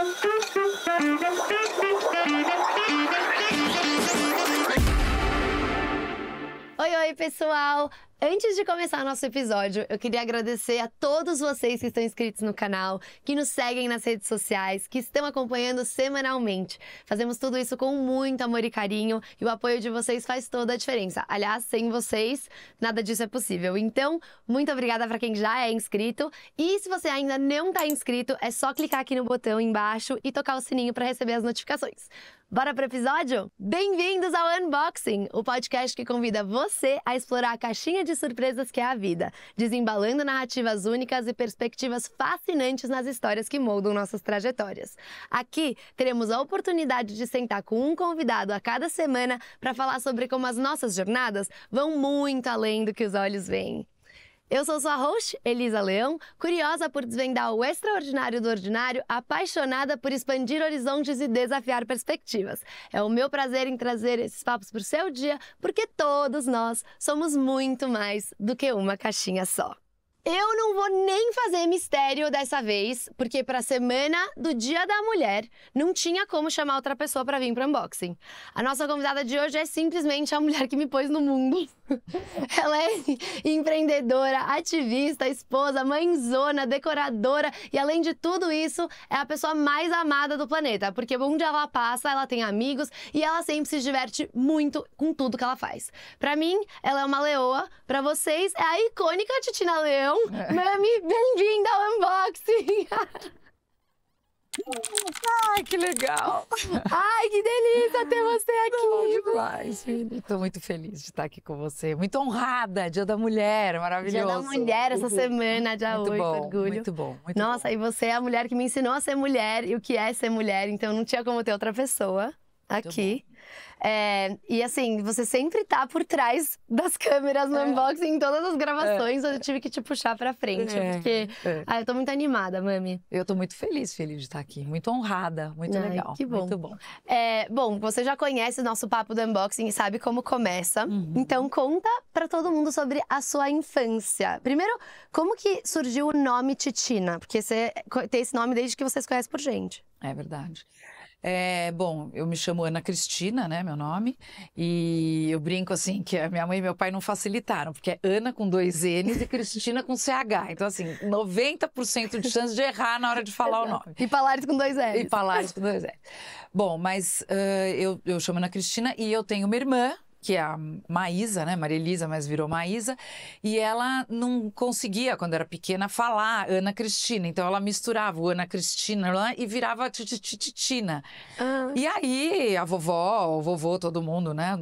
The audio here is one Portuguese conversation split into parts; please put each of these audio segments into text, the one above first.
Oi, pessoal! Antes de começar nosso episódio, eu queria agradecer a todos vocês que estão inscritos no canal, que nos seguem nas redes sociais, que estão acompanhando semanalmente. Fazemos tudo isso com muito amor e carinho e o apoio de vocês faz toda a diferença. Aliás, sem vocês, nada disso é possível. Então, muito obrigada para quem já é inscrito. E se você ainda não está inscrito, é só clicar aqui no botão embaixo e tocar o sininho para receber as notificações. Bora pro episódio? Bem-vindos ao Unboxing, o podcast que convida você a explorar a caixinha de surpresas que é a vida, desembalando narrativas únicas e perspectivas fascinantes nas histórias que moldam nossas trajetórias. Aqui teremos a oportunidade de sentar com um convidado a cada semana para falar sobre como as nossas jornadas vão muito além do que os olhos veem. Eu sou sua host, Elisa Leão, curiosa por desvendar o extraordinário do ordinário, apaixonada por expandir horizontes e desafiar perspectivas. É o meu prazer em trazer esses papos para o seu dia, porque todos nós somos muito mais do que uma caixinha só. Eu não vou nem fazer mistério dessa vez, porque para a semana do Dia da Mulher não tinha como chamar outra pessoa para vir para o unboxing. A nossa convidada de hoje é simplesmente a mulher que me pôs no mundo. Ela é empreendedora, ativista, esposa, mãezona, decoradora e, além de tudo isso, é a pessoa mais amada do planeta, porque onde ela passa, ela tem amigos e ela sempre se diverte muito com tudo que ela faz. Para mim, ela é uma leoa, para vocês é a icônica Titina Leão. Mami, bem-vinda ao unboxing! Ai, que legal! Ai, que delícia ter você aqui! Bom demais, filho. Estou muito feliz de estar aqui com você. Muito honrada, Dia da Mulher, maravilhoso. Dia da Mulher essa semana, dia 8, orgulho. Muito bom, muito Nossa, bom. E você é a mulher que me ensinou a ser mulher e o que é ser mulher, então não tinha como ter outra pessoa aqui. E assim, você sempre tá por trás das câmeras no unboxing, em todas as gravações, eu tive que te puxar pra frente, porque eu tô muito animada, Mami. Eu tô muito feliz de estar aqui, muito honrada, muito legal. Que bom. Muito bom. Bom, você já conhece o nosso papo do unboxing e sabe como começa, então conta pra todo mundo sobre a sua infância. Primeiro, como que surgiu o nome Titina? Porque você tem esse nome desde que você se conhece por gente. É verdade. Bom, eu me chamo Ana Cristina, né, meu nome, e eu brinco assim que a minha mãe e meu pai não facilitaram, porque é Ana com 2 N's e Cristina com CH, então assim, 90% de chance de errar na hora de falar o nome. E Palares com 2 L's. E Palares com 2 L's. Bom, mas eu chamo Ana Cristina e eu tenho uma irmã, que é a Maísa, né? Maria Elisa, mas virou Maísa. E ela não conseguia, quando era pequena, falar Ana Cristina. Então ela misturava o Ana Cristina lá e virava Titina. E aí a vovó, o vovô, todo mundo, né?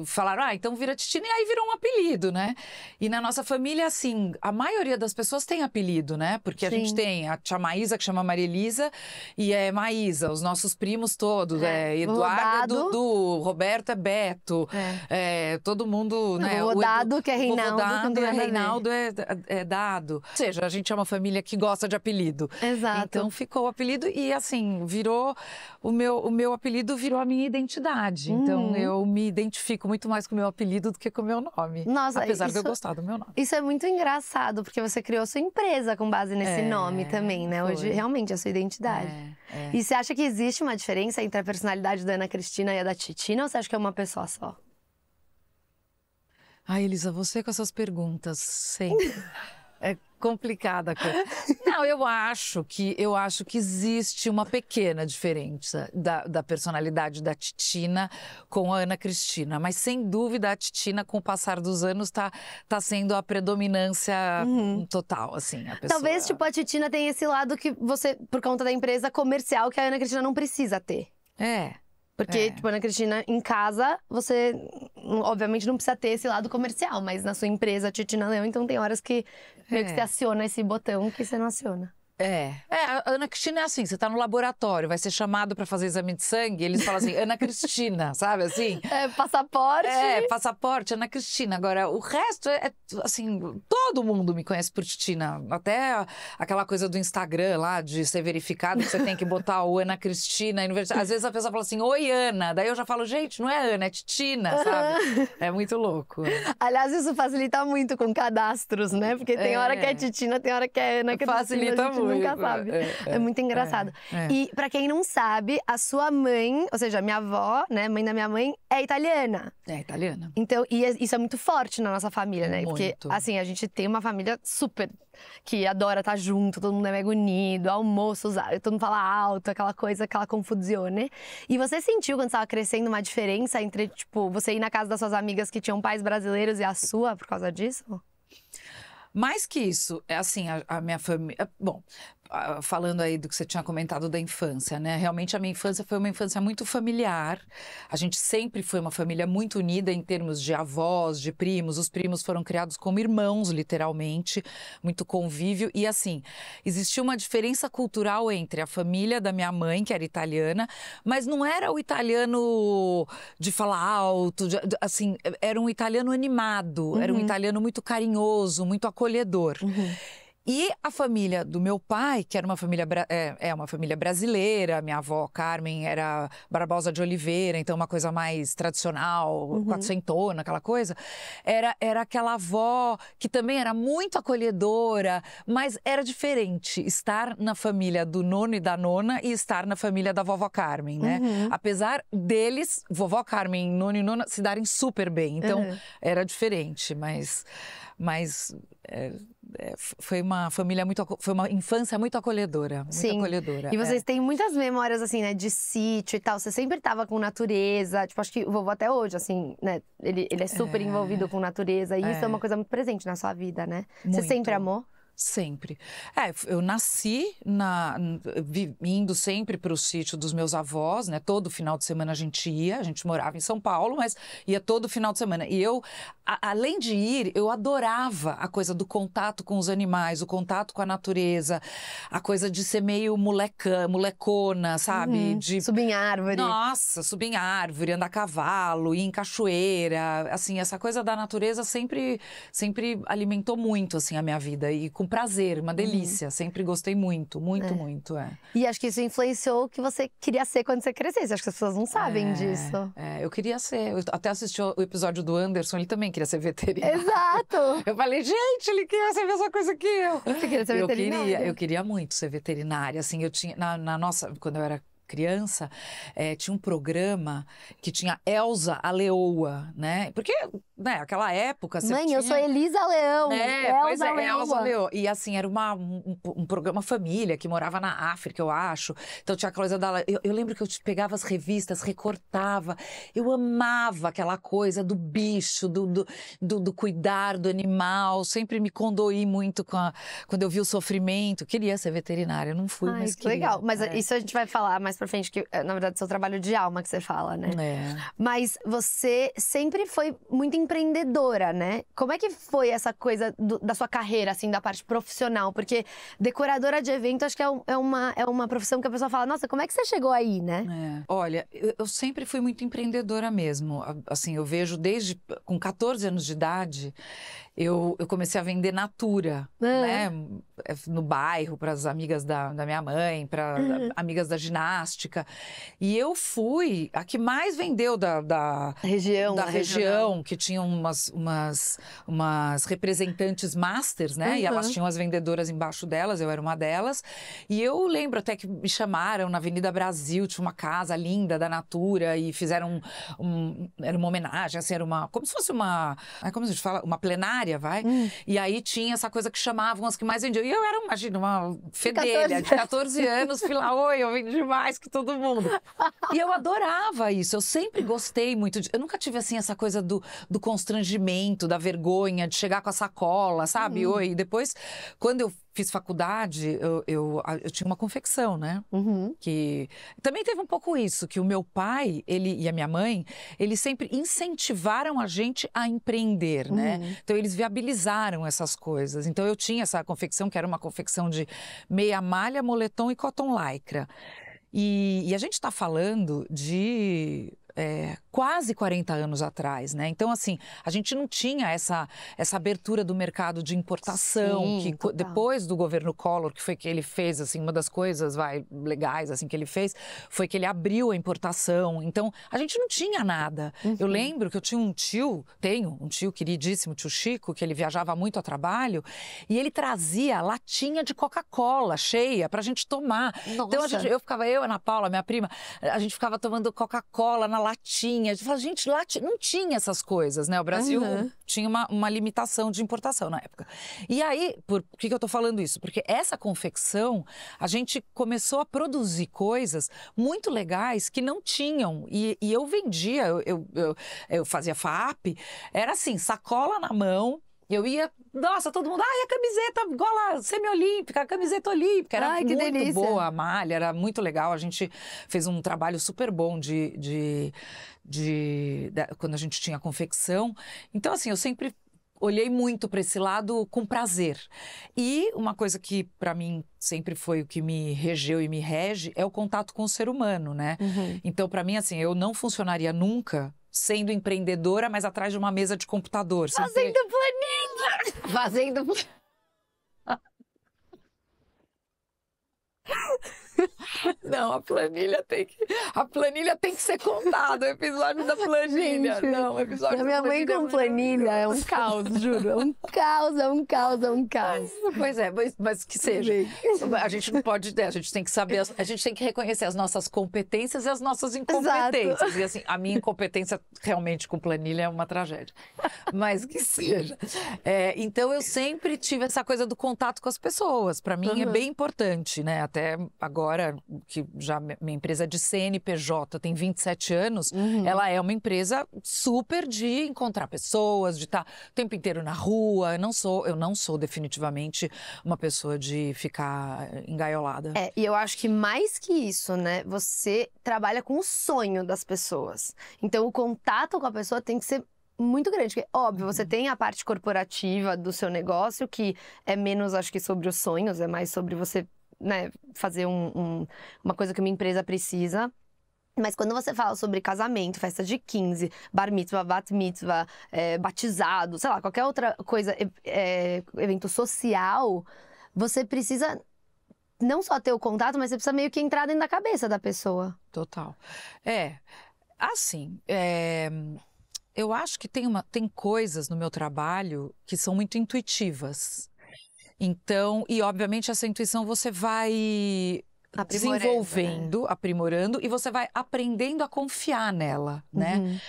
Falaram, então vira Titina. E aí virou um apelido, né? E na nossa família, assim, a maioria das pessoas tem apelido, né? Porque a gente tem a tia Maísa, que chama Maria Elisa, e é Maísa. Os nossos primos todos, Eduardo é Dudu, Roberto é Beto. Todo mundo, né? O Dado, que é Reinaldo. Dado, Reinaldo é Dado. Ou seja, a gente é uma família que gosta de apelido. Exato. Então ficou o apelido e assim, virou o meu apelido virou a minha identidade. Então eu me identifico muito mais com o meu apelido do que com o meu nome. Nossa, apesar de eu gostar do meu nome. Isso é muito engraçado, porque você criou sua empresa com base nesse nome também, né? Foi. Hoje realmente é a sua identidade. E você acha que existe uma diferença entre a personalidade da Ana Cristina e a da Titina, ou você acha que é uma pessoa só? Ai, Elisa, você com essas perguntas sempre. É complicada a coisa. Não, eu acho que existe uma pequena diferença da personalidade da Titina com a Ana Cristina, mas sem dúvida a Titina, com o passar dos anos, tá sendo a predominância total, assim, a pessoa... Talvez, tipo, a Titina tenha esse lado que você, por conta da empresa comercial, que a Ana Cristina não precisa ter. Porque, tipo, Ana Cristina, em casa, você, obviamente, não precisa ter esse lado comercial, mas na sua empresa, Titina Leão, então tem horas que meio que você aciona esse botão que você não aciona. A Ana Cristina é assim, você tá no laboratório, vai ser chamado para fazer exame de sangue, eles falam assim, Ana Cristina, sabe assim? Passaporte. Passaporte, Ana Cristina. Agora, o resto assim, todo mundo me conhece por Titina. Até aquela coisa do Instagram lá, de ser verificado, que você tem que botar o Ana Cristina. Às vezes a pessoa fala assim, oi, Ana. Daí eu já falo, gente, não é Ana, é Titina, sabe? É muito louco. Aliás, isso facilita muito com cadastros, né? Porque tem hora que é Titina, tem hora que é Ana Cristina. Facilita muito. nunca sabe. É muito engraçado. E pra quem não sabe, a sua mãe, ou seja, a minha avó, né, mãe da minha mãe, é italiana. É italiana. Então, isso é muito forte na nossa família, né? Porque, Muito. assim, a gente tem uma família super que adora estar junto, todo mundo é mega unido, almoços, todo mundo fala alto, aquela coisa, aquela confusione. E você sentiu, quando você estava crescendo, uma diferença entre, tipo, você ir na casa das suas amigas que tinham pais brasileiros e a sua por causa disso? Mais que isso, é assim, a minha família... Bom, falando aí do que você tinha comentado da infância, né? Realmente a minha infância foi uma infância muito familiar. A gente sempre foi uma família muito unida em termos de avós, de primos. Os primos foram criados como irmãos, literalmente. Muito convívio. E assim, existia uma diferença cultural entre a família da minha mãe, que era italiana, mas não era o italiano de falar alto, assim, era um italiano animado, era um italiano muito carinhoso, muito acolhedor. E a família do meu pai, que era uma família, uma família brasileira, minha avó Carmen era Barbosa de Oliveira, então uma coisa mais tradicional, quatrocentona, aquela coisa, era aquela avó que também era muito acolhedora, mas era diferente estar na família do nono e da nona e estar na família da vovó Carmen, né? Apesar deles, vovó Carmen, nono e nona, se darem super bem, então era diferente, mas foi uma família foi uma infância muito acolhedora, muito acolhedora. E vocês têm muitas memórias, assim, né, de sítio e tal. Você sempre estava com natureza, tipo, acho que o vovô até hoje, assim, né, ele é super envolvido com natureza. E isso é uma coisa muito presente na sua vida, né? Você sempre amou? Sempre. Eu nasci indo sempre para o sítio dos meus avós, né? Todo final de semana a gente morava em São Paulo, mas ia todo final de semana. E eu, além de ir, eu adorava a coisa do contato com os animais, o contato com a natureza, a coisa de ser meio molecona, sabe? De subir em árvore. Nossa, subir em árvore, andar a cavalo, ir em cachoeira. Assim, essa coisa da natureza sempre alimentou muito, assim, a minha vida. E com prazer, uma delícia. Sempre gostei muito. E acho que isso influenciou o que você queria ser quando você crescesse. Acho que as pessoas não sabem disso. Eu queria ser. Eu até assisti o episódio do Anderson, ele também queria ser veterinário. Exato! Eu falei, gente, ele queria ser a mesma coisa que eu. Você queria ser veterinária? Eu queria muito ser veterinária. Assim, eu tinha, quando eu era criança, tinha um programa que tinha Elsa a Leoa, né? Porque, né, aquela época... Mãe, eu sou Elisa Leão. Elsa Leoa. E assim, era um programa família que morava na África, eu acho. Então tinha a coisa da... Eu lembro que eu pegava as revistas, recortava. Eu amava aquela coisa do bicho, do cuidar do animal. Sempre me condoí muito quando eu vi o sofrimento. Queria ser veterinária, não fui, mas queria. Legal, mas isso a gente vai falar mais pra frente, que na verdade é seu trabalho de alma que você fala, né? Mas você sempre foi muito empreendedora, né? Como é que foi essa coisa da sua carreira, assim, da parte profissional? Porque decoradora de evento, acho que é uma profissão que a pessoa fala, nossa, como é que você chegou aí, né? Olha, eu sempre fui muito empreendedora mesmo. Assim, eu vejo com 14 anos de idade, eu comecei a vender Natura, né? No bairro, para as amigas da minha mãe, para amigas da ginástica. E eu fui a que mais vendeu da região, que tinha umas representantes masters, né? E elas tinham as vendedoras embaixo delas, eu era uma delas. E eu lembro até que me chamaram na Avenida Brasil, tinha uma casa linda da Natura e fizeram era uma homenagem, assim, como se fosse como a gente fala, uma plenária, vai? E aí tinha essa coisa que chamavam as que mais vendiam. E eu era, imagina, uma fedelha de 14 anos, fui lá, oi, eu vendi mais que todo mundo. E eu adorava isso, eu sempre gostei muito eu nunca tive, assim, essa coisa do constrangimento, da vergonha, de chegar com a sacola, sabe? Oi, e depois, quando eu fiz faculdade, eu tinha uma confecção, né? Que também teve um pouco isso, que o meu pai, e a minha mãe, eles sempre incentivaram a gente a empreender, né? Então, eles viabilizaram essas coisas. Então, eu tinha essa confecção, que era uma confecção de meia malha, moletom e cotton lycra. E a gente está falando de quase 40 anos atrás, né? Então, assim, a gente não tinha essa abertura do mercado de importação, Sim, que depois do governo Collor, que foi que ele fez, assim, uma das coisas, legais, assim, que ele fez, foi que ele abriu a importação. Então, a gente não tinha nada. Eu lembro que eu tinha tenho um tio queridíssimo, tio Chico, que ele viajava muito a trabalho, e ele trazia latinha de Coca-Cola cheia pra gente tomar. Nossa. Então, eu, Ana Paula, minha prima, a gente ficava tomando Coca-Cola na latinha. A gente falava, gente, não tinha essas coisas, né? O Brasil tinha uma limitação de importação na época. E aí, por que eu tô falando isso? Porque essa confecção, a gente começou a produzir coisas muito legais que não tinham. E eu vendia, eu fazia FAAP, era assim, sacola na mão. Eu ia, nossa, todo mundo, a camiseta gola semi-olímpica, a camiseta olímpica. Era que muito delícia. boa a malha, era muito legal. A gente fez um trabalho super bom quando a gente tinha confecção. Então, assim, eu sempre olhei muito para esse lado com prazer. E uma coisa que, para mim, sempre foi o que me regeu e me rege é o contato com o ser humano, né? Então, para mim, assim, eu não funcionaria nunca sendo empreendedora, mas atrás de uma mesa de computador. Fazendo planilha! Fazendo Não, a planilha tem que ser contada, o episódio da planilha. Gente, não, o episódio da minha mãe com planilha é um caos, juro. É um caos, é um caos, é um caos. Pois é, mas que seja. A gente não pode, a gente tem que saber, a gente tem que reconhecer as nossas competências e as nossas incompetências. Exato. E assim, a minha incompetência realmente com planilha é uma tragédia. Mas que seja. Então eu sempre tive essa coisa do contato com as pessoas. Para mim é bem importante, né? Até agora, que já minha empresa é de CNPJ tem 27 anos, ela é uma empresa super de encontrar pessoas, de estar o tempo inteiro na rua. Eu não sou definitivamente uma pessoa de ficar engaiolada. E eu acho que mais que isso, né? Você trabalha com o sonho das pessoas. Então, o contato com a pessoa tem que ser muito grande. Porque, óbvio, você tem a parte corporativa do seu negócio, que é menos, acho que, sobre os sonhos, é mais sobre você, né, fazer uma coisa que uma empresa precisa. Mas quando você fala sobre casamento, festa de 15, bar mitzvah, bat mitzvah, batizado, sei lá, qualquer outra coisa, evento social, você precisa não só ter o contato, mas você precisa meio que entrar dentro da cabeça da pessoa. Total. Eu acho que tem coisas no meu trabalho que são muito intuitivas. Então, e obviamente essa intuição você vai desenvolvendo, aprimorando, e você vai aprendendo a confiar nela, né?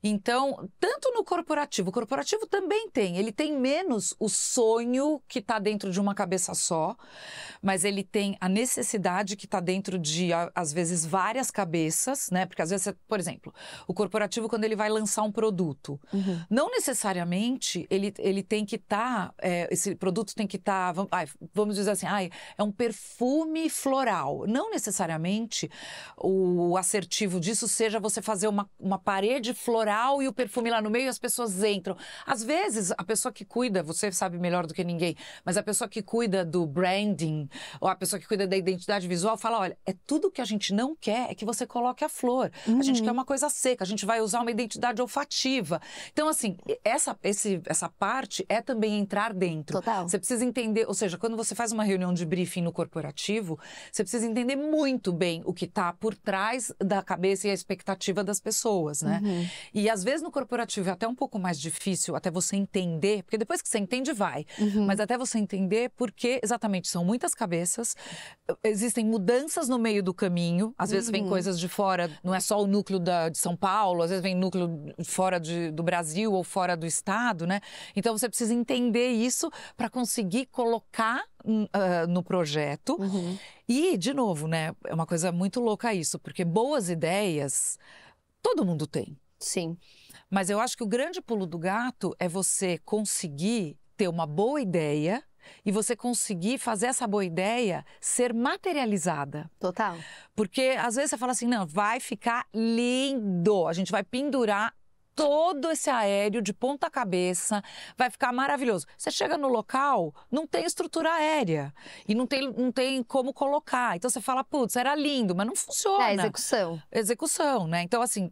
Então, tanto no corporativo, o corporativo também ele tem menos o sonho que está dentro de uma cabeça só, mas ele tem a necessidade que está dentro de, às vezes, várias cabeças, né? Porque às vezes, por exemplo, o corporativo, quando ele vai lançar um produto, não necessariamente ele tem que estar, esse produto tem que estar, vamos dizer assim, é um perfume floral. Não necessariamente o assertivo disso seja você fazer uma parede floral e o perfume lá no meio e as pessoas entram. Às vezes, a pessoa que cuida, você sabe melhor do que ninguém, mas a pessoa que cuida do branding, ou a pessoa que cuida da identidade visual, fala, olha, tudo que a gente não quer é que você coloque a flor. A gente quer uma coisa seca, a gente vai usar uma identidade olfativa. Então, assim, essa parte é também entrar dentro. Total. Você precisa entender, ou seja, quando você faz uma reunião de briefing no corporativo, você precisa entender muito bem o que está por trás da cabeça e a expectativa das pessoas, né? E às vezes no corporativo é até um pouco mais difícil até você entender, porque depois que você entende vai, mas até você entender porque exatamente são muitas cabeças, existem mudanças no meio do caminho, às vezes vem coisas de fora, não é só o núcleo de São Paulo, às vezes vem núcleo fora do Brasil ou fora do estado, né? Então você precisa entender isso para conseguir colocar no projeto. E, de novo, né, é uma coisa muito louca isso, porque boas ideias todo mundo tem. Sim. Mas eu acho que o grande pulo do gato é você conseguir ter uma boa ideia e você conseguir fazer essa boa ideia ser materializada. Total. Porque às vezes você fala assim, não, vai ficar lindo, a gente vai pendurar todo esse aéreo de ponta cabeça, vai ficar maravilhoso. Você chega no local, não tem estrutura aérea e não tem como colocar. Então você fala, putz, era lindo, mas não funciona. É, execução. Execução, né? Então, assim,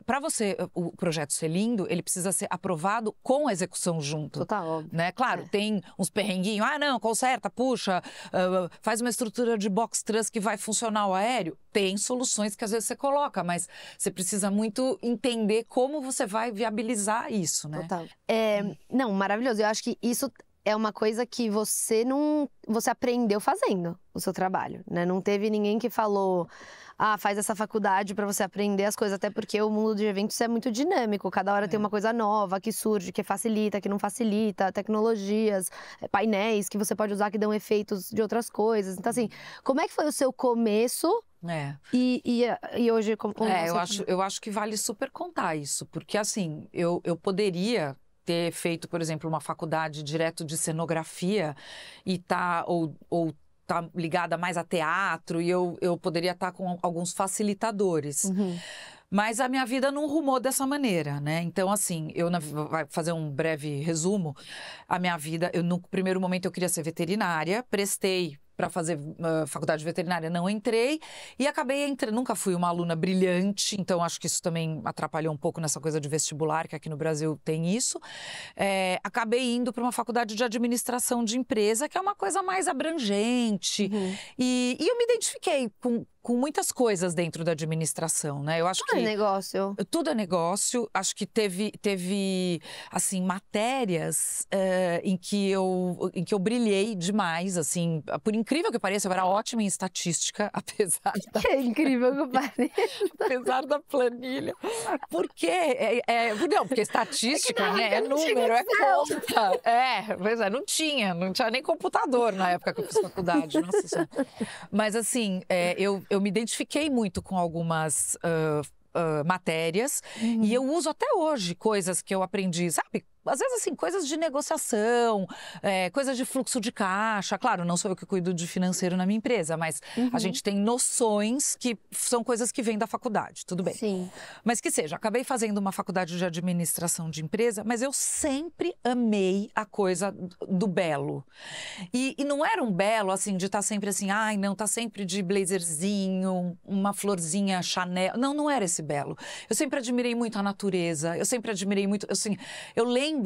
para você o projeto ser lindo, ele precisa ser aprovado com a execução junto. Total, óbvio. Né? Claro, tem uns perrenguinhos, não, conserta, puxa, faz uma estrutura de box truss que vai funcionar o aéreo. Tem soluções que às vezes você coloca, mas você precisa muito entender como você vai viabilizar isso, né? Total. Não, maravilhoso. Eu acho que isso é uma coisa que você aprendeu fazendo o seu trabalho, né? Não teve ninguém que falou, faz essa faculdade para você aprender as coisas, até porque o mundo de eventos é muito dinâmico, cada hora tem uma coisa nova que surge, que facilita, que não facilita, tecnologias, painéis que você pode usar que dão efeitos de outras coisas. Então, assim, como é que foi o seu começo? E hoje, como eu acho que vale super contar isso, porque assim, eu poderia ter feito, por exemplo, uma faculdade direto de cenografia e tá ligada mais a teatro, e eu poderia estar com alguns facilitadores. Mas a minha vida não rumou dessa maneira, né? Então, assim, vai fazer um breve resumo. A minha vida, no primeiro momento eu queria ser veterinária, prestei para fazer faculdade de veterinária, não entrei e acabei entrando. Nunca fui uma aluna brilhante, então acho que isso também atrapalhou um pouco nessa coisa de vestibular, que aqui no Brasil tem isso. Acabei indo para uma faculdade de administração de empresa, que é uma coisa mais abrangente. E eu me identifiquei com muitas coisas dentro da administração, né? Eu acho tudo é negócio. Tudo é negócio. Acho que teve assim, matérias em que eu brilhei demais, assim, por incrível que pareça, eu era ótima em estatística, apesar da... Que incrível que pareça. Apesar da planilha. Por quê? Não, porque estatística, né? É número, é conta. Pois é, não tinha nem computador na época que eu fiz faculdade. Nossa Senhora. Mas assim, eu me identifiquei muito com algumas matérias e eu uso até hoje coisas que eu aprendi, sabe? Às vezes, assim, coisas de negociação, coisas de fluxo de caixa. Claro, não sou eu que cuido de financeiro na minha empresa, mas a gente tem noções que são coisas que vêm da faculdade, tudo bem. Sim. Mas que seja, acabei fazendo uma faculdade de administração de empresa, mas eu sempre amei a coisa do belo. E não era um belo, assim, de estar sempre assim, não, tá sempre de blazerzinho, uma florzinha Chanel. Não era esse belo. Eu sempre admirei muito a natureza, eu sempre admirei muito, assim, eu lembro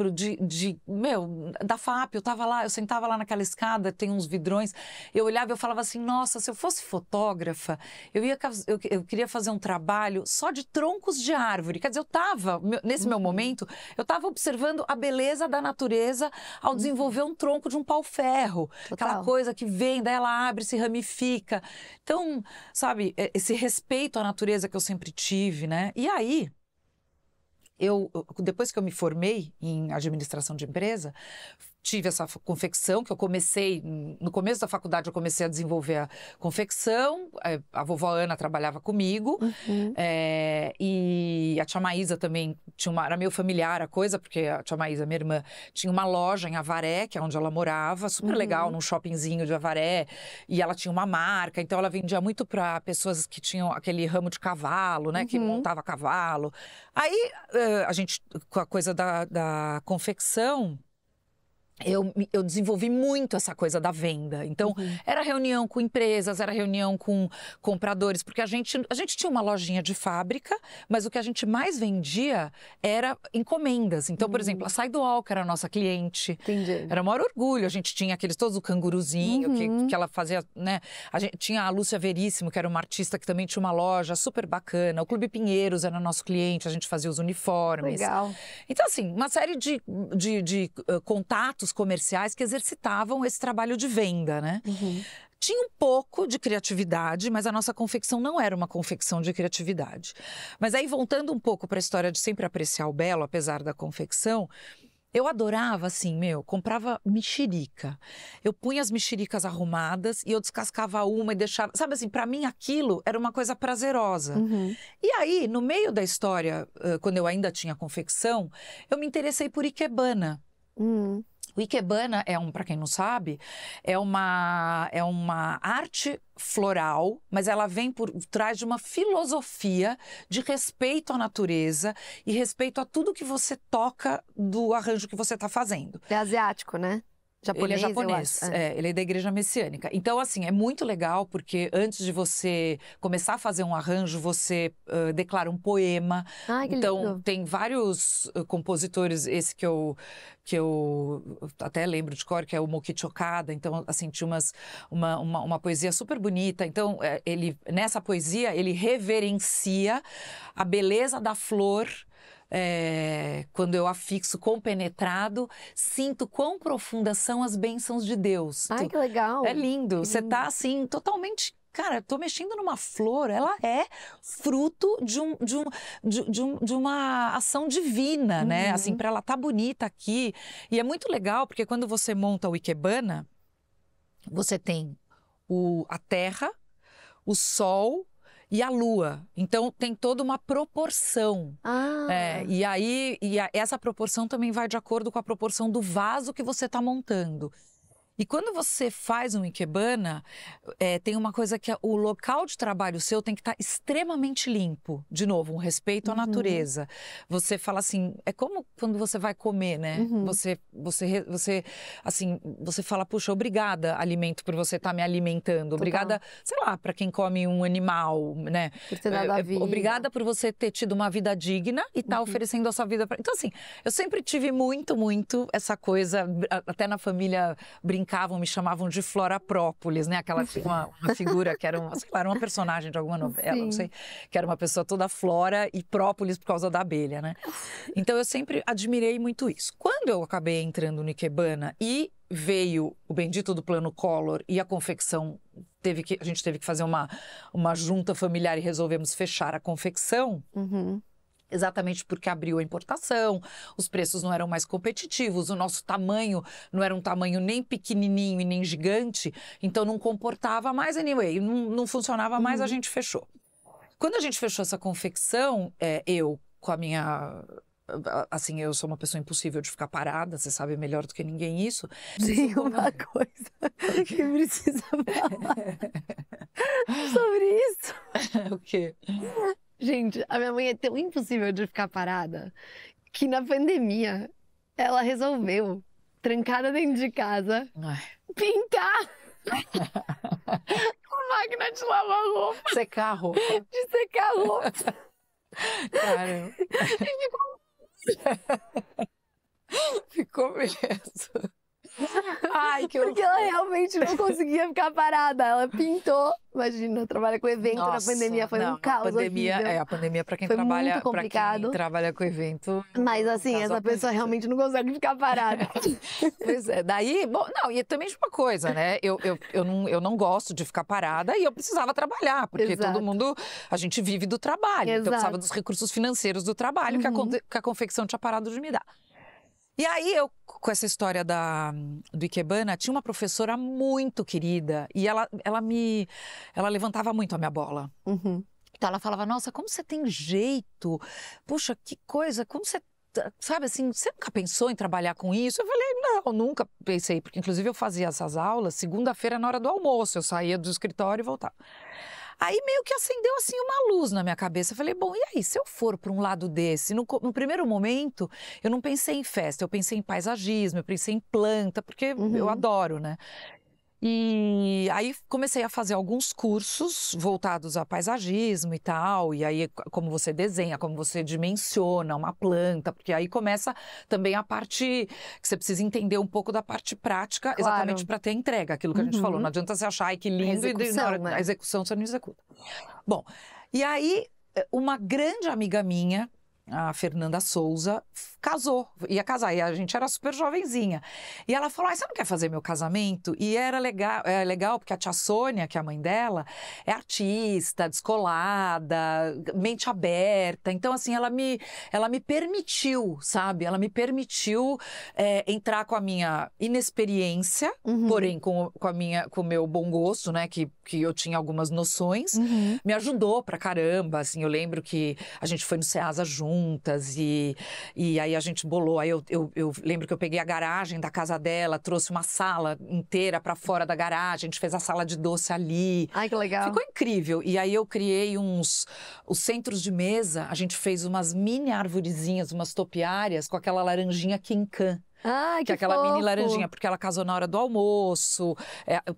da FAP, eu sentava lá naquela escada, tem uns vidrões, eu olhava e eu falava assim, nossa, se eu fosse fotógrafa, eu queria fazer um trabalho só de troncos de árvore. Quer dizer, nesse meu momento, eu estava observando a beleza da natureza ao desenvolver um tronco de um pau-ferro. Aquela coisa que vem, daí ela abre, se ramifica. Então, sabe, esse respeito à natureza que eu sempre tive, né? E aí, depois que eu me formei em administração de empresa, tive essa confecção que eu comecei, no começo da faculdade eu comecei a desenvolver a confecção, a vovó Ana trabalhava comigo, e a tia Maísa também era meio familiar a coisa, porque a tia Maísa, minha irmã, tinha uma loja em Avaré, que é onde ela morava, super legal, num shoppingzinho de Avaré, e ela tinha uma marca, então ela vendia muito para pessoas que tinham aquele ramo de cavalo, né, que montava cavalo. Aí, a gente, com a coisa da confecção, eu desenvolvi muito essa coisa da venda. Então, era reunião com empresas, era reunião com compradores, porque a gente tinha uma lojinha de fábrica, mas o que a gente mais vendia era encomendas. Então, por exemplo, a Sidewalk era a nossa cliente. Entendi. Era o maior orgulho. A gente tinha todos o canguruzinho que ela fazia, né? A gente tinha a Lúcia Veríssimo, que era uma artista que também tinha uma loja super bacana. O Clube Pinheiros era nosso cliente, a gente fazia os uniformes. Legal. Então, assim, uma série de contatos comerciais que exercitavam esse trabalho de venda, né? Tinha um pouco de criatividade, mas a nossa confecção não era uma confecção de criatividade. Mas aí, voltando um pouco para a história de sempre apreciar o belo, apesar da confecção, eu adorava, assim, comprava mexerica. Eu punha as mexericas arrumadas e eu descascava uma e deixava... Sabe assim, para mim aquilo era uma coisa prazerosa. E aí, no meio da história, quando eu ainda tinha confecção, eu me interessei por ikebana. O Ikebana para quem não sabe, é uma arte floral, mas ela vem por trás de uma filosofia de respeito à natureza e respeito a tudo que você toca do arranjo que você está fazendo. É asiático, né? Japonês, ele é japonês, ele é da igreja messiânica. Então, assim, é muito legal porque antes de você começar a fazer um arranjo, você declara um poema. Ai, que então, lindo. tem vários compositores, esse que eu até lembro de cor, que é o Mokichi Okada. Então, assim, tinha uma poesia super bonita. Então, nessa poesia, ele reverencia a beleza da flor. Quando eu a fixo compenetrado, sinto quão profundas são as bênçãos de Deus. Ai, que legal. É lindo. Você tá assim, totalmente... Cara, tô mexendo numa flor, ela é fruto de uma ação divina, né? Assim, para ela tá bonita aqui. E é muito legal, porque quando você monta o Ikebana, você tem a terra, o sol e a lua. Então, tem toda uma proporção. Essa proporção também vai de acordo com a proporção do vaso que você está montando. E quando você faz um Ikebana, tem uma coisa que o local de trabalho seu tem que estar extremamente limpo. De novo, um respeito à natureza. Você fala assim, é como quando você vai comer, né? Você fala, puxa, obrigada, alimento, por você estar me alimentando. Obrigada, sei lá, para quem come um animal, né? Por ter dado a vida. Obrigada por você ter tido uma vida digna e estar oferecendo a sua vida para... Então, assim, eu sempre tive muito, muito essa coisa, até na família brincavam, me chamavam de Flora Própolis, né? Aquela uma figura que era uma personagem de alguma novela, não sei, que era uma pessoa toda flora e própolis por causa da abelha, né? Então eu sempre admirei muito isso. Quando eu acabei entrando no Ikebana e veio o bendito do plano Collor e a confecção, a gente teve que fazer uma junta familiar e resolvemos fechar a confecção. Exatamente porque abriu a importação, os preços não eram mais competitivos, o nosso tamanho não era um tamanho nem pequenininho e nem gigante, então não comportava mais, anyway, não funcionava mais, a gente fechou. Quando a gente fechou essa confecção, eu com a minha... Assim, eu sou uma pessoa impossível de ficar parada, você sabe melhor do que ninguém isso. Sim, uma coisa que precisa falar sobre isso. O quê? Gente, a minha mãe é tão impossível de ficar parada que na pandemia ela resolveu, trancada dentro de casa, pintar a máquina de lavar roupa. Secar a roupa. De secar a roupa. Caramba. Ficou mesmo. Ai, Porque ela realmente não conseguia ficar parada. Ela pintou. Imagina, trabalha com evento. Nossa, na pandemia foi um caos. A pandemia para quem foi trabalha, muito complicado. Pra quem trabalha com evento. Mas assim, essa pessoa realmente não consegue ficar parada. Pois é, daí, bom, não, e também de uma coisa, né? Eu não gosto de ficar parada e eu precisava trabalhar, porque todo mundo, a gente vive do trabalho. Então eu precisava dos recursos financeiros do trabalho que a confecção tinha parado de me dar. E aí, com essa história do Ikebana, tinha uma professora muito querida e ela levantava muito a minha bola. Então ela falava, nossa, como você tem jeito, puxa, que coisa, como você... Sabe assim, você nunca pensou em trabalhar com isso? Eu falei, não, nunca pensei, porque inclusive eu fazia essas aulas segunda-feira na hora do almoço, eu saía do escritório e voltava. Aí meio que acendeu assim uma luz na minha cabeça. Eu falei, bom, e aí, se eu for para um lado desse? No primeiro momento, eu não pensei em festa, eu pensei em paisagismo, eu pensei em planta, porque eu adoro, né? E aí comecei a fazer alguns cursos voltados a paisagismo e tal, e aí como você desenha, como você dimensiona uma planta, porque aí começa também a parte que você precisa entender um pouco da parte prática, exatamente para ter entrega, aquilo que a gente falou. Não adianta você achar, ai, que lindo, e na hora da execução você não executa. Bom, e aí uma grande amiga minha, a Fernanda Souza, casou, ia casar, e a gente era super jovenzinha. E ela falou, você não quer fazer meu casamento? E era legal porque a tia Sônia, que é a mãe dela, é artista, descolada, mente aberta. Então, assim, ela me permitiu, sabe? Ela me permitiu entrar com a minha inexperiência, porém com o meu bom gosto, né? Que eu tinha algumas noções. Me ajudou pra caramba, assim. Eu lembro que a gente foi no Ceasa juntas e aí aí a gente bolou, aí eu lembro que eu peguei a garagem da casa dela, trouxe uma sala inteira para fora da garagem, a gente fez a sala de doce ali. Ai, que legal. Ficou incrível. E aí eu criei os centros de mesa, a gente fez umas mini arvorezinhas, umas topiárias com aquela laranjinha quincan. Ai, Que é aquela fofo. mini laranjinha, porque ela casou na hora do almoço,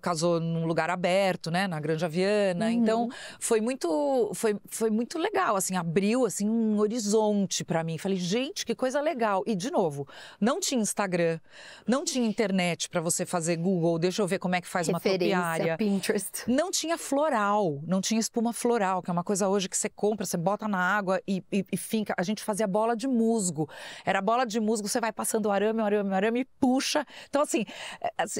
casou num lugar aberto, né, na Granja Viana. Então, foi muito legal, assim, abriu assim um horizonte para mim. Falei, gente, que coisa legal. E, de novo, não tinha Instagram, não tinha internet para você fazer Google, deixa eu ver como é que faz uma topiária. Pinterest. Não tinha floral, não tinha espuma floral, que é uma coisa hoje que você compra, você bota na água e finca. A gente fazia bola de musgo. Era bola de musgo, você vai passando arame e puxa. Então, assim,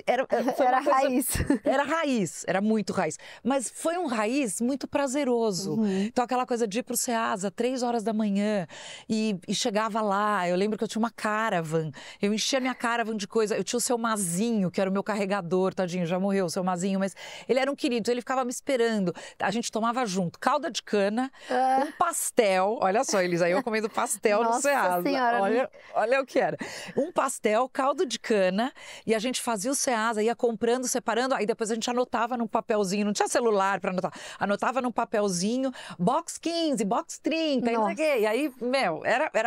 era raiz. Era raiz, era muito raiz. Mas foi um raiz muito prazeroso. Então, aquela coisa de ir pro Ceasa, 3 horas da manhã, e chegava lá. Eu lembro que eu tinha uma caravan. Eu enchia minha caravan de coisa. Eu tinha o seu Mazinho, que era o meu carregador, tadinho, já morreu o seu Mazinho, mas ele era um querido, ele ficava me esperando. A gente tomava junto calda de cana, um pastel. Olha só, Elisa, eu comendo pastel no Ceasa. Senhora. Olha o que era. Um pastel, caldo de cana, e a gente fazia o Ceasa, ia comprando, separando, aí depois a gente anotava num papelzinho, não tinha celular para anotar, anotava num papelzinho, box 15, box 30, e não sei o quê. E aí,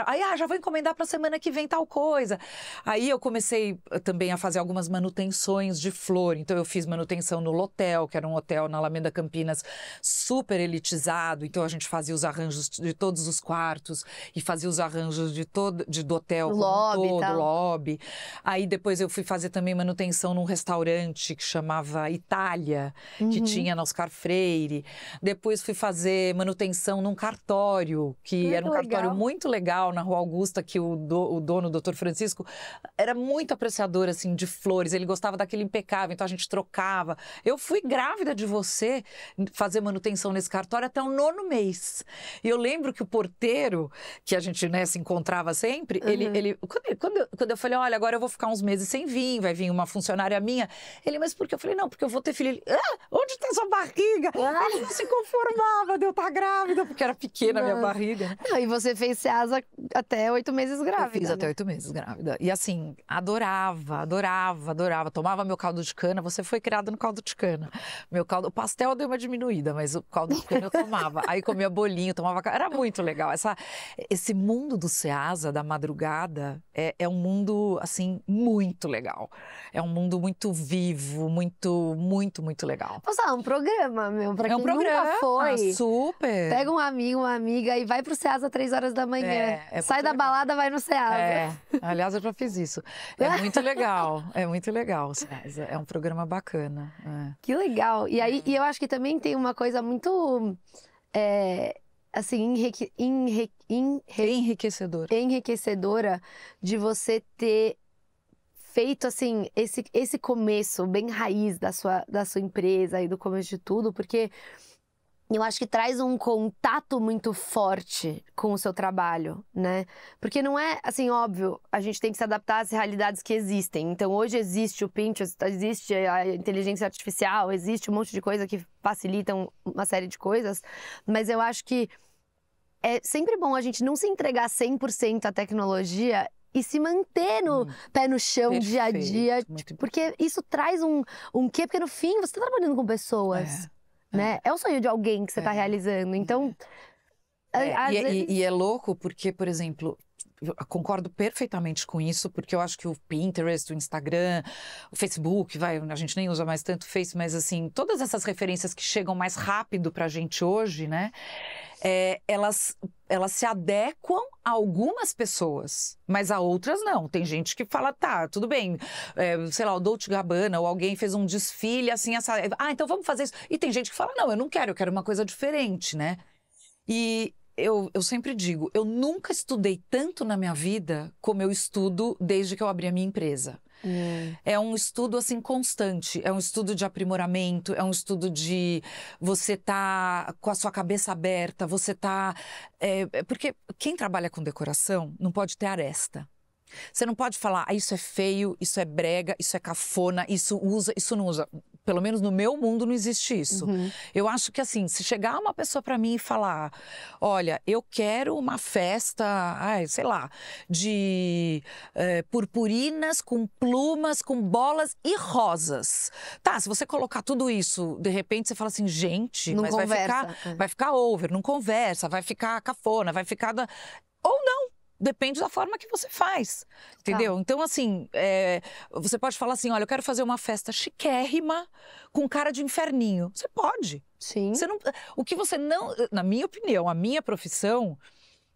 aí já vou encomendar para semana que vem tal coisa. Aí eu comecei também a fazer algumas manutenções de flor, então eu fiz manutenção no Lotel, que era um hotel na Alameda Campinas, super elitizado, então a gente fazia os arranjos de todos os quartos, e fazia os arranjos do hotel como um todo, lobby. Aí depois eu fui fazer também manutenção num restaurante que chamava Itália, que tinha na Oscar Freire. Depois fui fazer manutenção num cartório, que era um cartório muito legal na Rua Augusta, que o dono, o Dr. Francisco, era muito apreciador, assim, de flores. Ele gostava daquele impecável, então a gente trocava. Eu fui grávida de você fazer manutenção nesse cartório até o 9º mês. E eu lembro que o porteiro, que a gente, né, se encontrava sempre, quando eu falei, olha, agora eu vou ficar uns meses sem vir, vai vir uma funcionária minha. Ele, mas por quê? Eu falei, não, porque eu vou ter filho. Ele, onde está sua barriga? Ele não se conformava de eu estar grávida, porque era pequena a minha barriga. Não, e você fez Ceasa até 8 meses grávida. Eu fiz até 8 meses grávida. E assim, adorava. Tomava meu caldo de cana, você foi criada no caldo de cana. O pastel deu uma diminuída, mas o caldo de cana eu tomava. Aí comia bolinho, tomava... Era muito legal. Esse mundo do Ceasa, da madrugada, é um mundo, assim, muito legal. É um mundo muito vivo, muito legal. Posso falar, um programa, meu, pra quem nunca foi. Super! Pega um amigo, uma amiga e vai pro Ceasa 3 horas da manhã. Sai da balada, vai no Ceasa. Aliás, eu já fiz isso. É muito legal, Ceasa. É um programa bacana. Que legal. E aí, e eu acho que também tem uma coisa muito... assim, enriquecedora de você ter feito, assim, esse começo bem raiz da sua empresa e do começo de tudo, porque eu acho que traz um contato muito forte com o seu trabalho, né? Porque não é, assim, óbvio, a gente tem que se adaptar às realidades que existem. Então, hoje existe o Pinterest, existe a inteligência artificial, existe um monte de coisa que facilitam uma série de coisas, mas eu acho que é sempre bom a gente não se entregar 100% à tecnologia e se manter no pé no chão, dia a dia, porque isso traz um quê? Porque no fim você está trabalhando com pessoas, né? É o sonho de alguém que você está realizando, então... E é louco porque, por exemplo, eu concordo perfeitamente com isso, porque eu acho que o Pinterest, o Instagram, o Facebook, a gente nem usa mais tanto o Face, mas assim, todas essas referências que chegam mais rápido pra gente hoje, né? Elas se adequam a algumas pessoas, mas a outras não. Tem gente que fala, tá, tudo bem, sei lá, o Dolce & Gabbana ou alguém fez um desfile assim, então vamos fazer isso. E tem gente que fala, não, eu quero uma coisa diferente, né? E eu sempre digo, eu nunca estudei tanto na minha vida como eu estudo desde que eu abri a minha empresa. É um estudo, assim, constante. É um estudo de aprimoramento, é um estudo de você tá com a sua cabeça aberta, você tá... porque quem trabalha com decoração não pode ter aresta. Você não pode falar, isso é feio, isso é brega, isso é cafona, isso usa, isso não usa. Pelo menos no meu mundo não existe isso. Eu acho que assim, se chegar uma pessoa para mim e falar, olha, eu quero uma festa, sei lá, de purpurinas com plumas, com bolas e rosas. Tá, se você colocar tudo isso, de repente você fala assim, gente, Não mas conversa. vai ficar over, não conversa, vai ficar cafona, vai ficar... Ou não. Depende da forma que você faz, entendeu? Tá. Então, assim, você pode falar assim, olha, eu quero fazer uma festa chiquérrima com cara de inferninho. Você pode. Sim. Você não, o que você não... Na minha opinião, a minha profissão,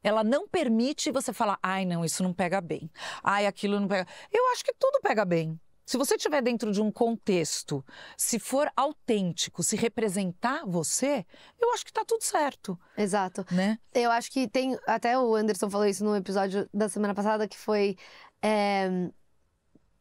ela não permite você falar, ai, não, isso não pega bem. Ai, aquilo não pega... Eu acho que tudo pega bem. Se você estiver dentro de um contexto, se for autêntico, se representar você, eu acho que tá tudo certo. Exato. Né? Eu acho que tem... Até o Anderson falou isso no episódio da semana passada, que foi...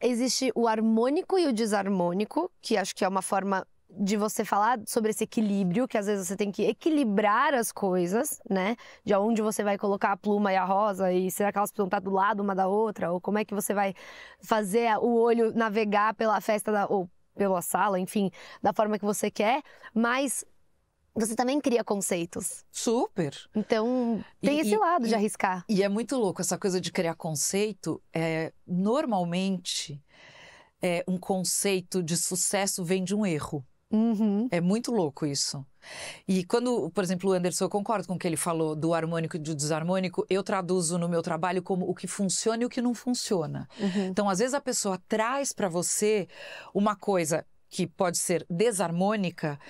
existe o harmônico e o desarmônico, que acho que é uma forma de você falar sobre esse equilíbrio, que às vezes você tem que equilibrar as coisas, né? De onde você vai colocar a pluma e a rosa, e será que elas precisam estar do lado uma da outra? Ou como é que você vai fazer o olho navegar pela festa, ou pela sala, enfim, da forma que você quer, mas você também cria conceitos. Super! Então, tem esse lado de arriscar. E é muito louco, essa coisa de criar conceito, normalmente, um conceito de sucesso vem de um erro. É muito louco isso. E quando, por exemplo, o Anderson, eu concordo com o que ele falou do harmônico e do desarmônico, eu traduzo no meu trabalho como o que funciona e o que não funciona. Então, às vezes a pessoa traz para você uma coisa que pode ser desarmônica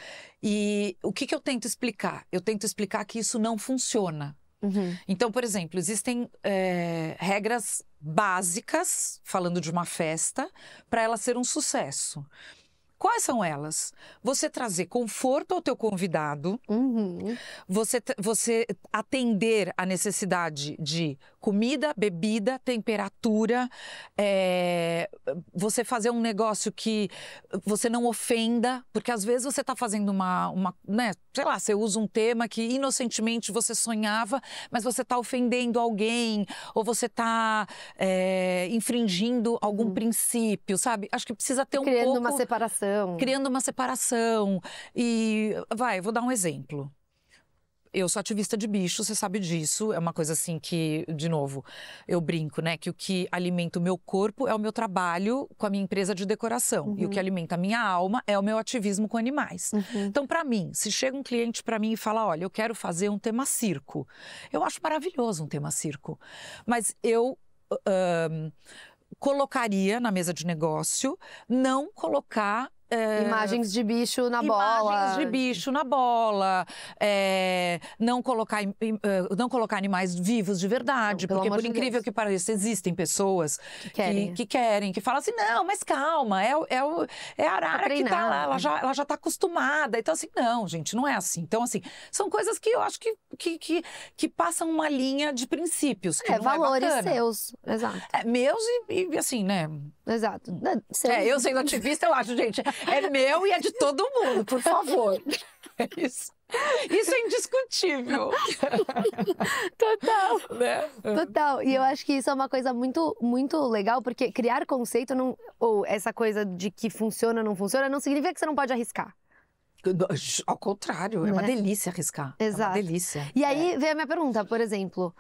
e o que eu tento explicar? Eu tento explicar que isso não funciona. Então, por exemplo, existem regras básicas, falando de uma festa, para ela ser um sucesso. Quais são elas? Você trazer conforto ao teu convidado, você atender a necessidade de comida, bebida, temperatura, você fazer um negócio que você não ofenda, porque às vezes você está fazendo né, sei lá, você usa um tema que inocentemente você sonhava, mas você está ofendendo alguém, ou você está infringindo algum princípio, sabe? Acho que precisa ter Criando uma separação. Criando uma separação. E, vou dar um exemplo. Eu sou ativista de bicho, você sabe disso. É uma coisa assim que, de novo, eu brinco, né? Que o que alimenta o meu corpo é o meu trabalho com a minha empresa de decoração. E o que alimenta a minha alma é o meu ativismo com animais. Então, para mim, se chega um cliente para mim e fala, olha, eu quero fazer um tema circo. Eu acho maravilhoso um tema circo. Mas eu... colocaria na mesa de negócio, não colocar... imagens de bicho na bola. Imagens de bicho na bola. Não colocar animais vivos de verdade. Não, porque, por de incrível Deus. que pareça, existem pessoas que querem, que falam assim, não, mas calma, é a arara que tá lá, ela já tá acostumada. Então, assim, não, gente, não é assim. Então, assim, são coisas que eu acho que passam uma linha de princípios. Que não valores é bacana. Seus, exato. Meus e assim, né? Exato. Eu sendo ativista, eu acho, gente, é meu e é de todo mundo, por favor. É isso. Isso é indiscutível. Total. Né? Total. E eu acho que isso é uma coisa muito, muito legal, porque criar conceito, ou essa coisa de que funciona ou não funciona, não significa que você não pode arriscar. Ao contrário, é uma delícia arriscar. Exato. É uma delícia. E aí vem a minha pergunta, por exemplo,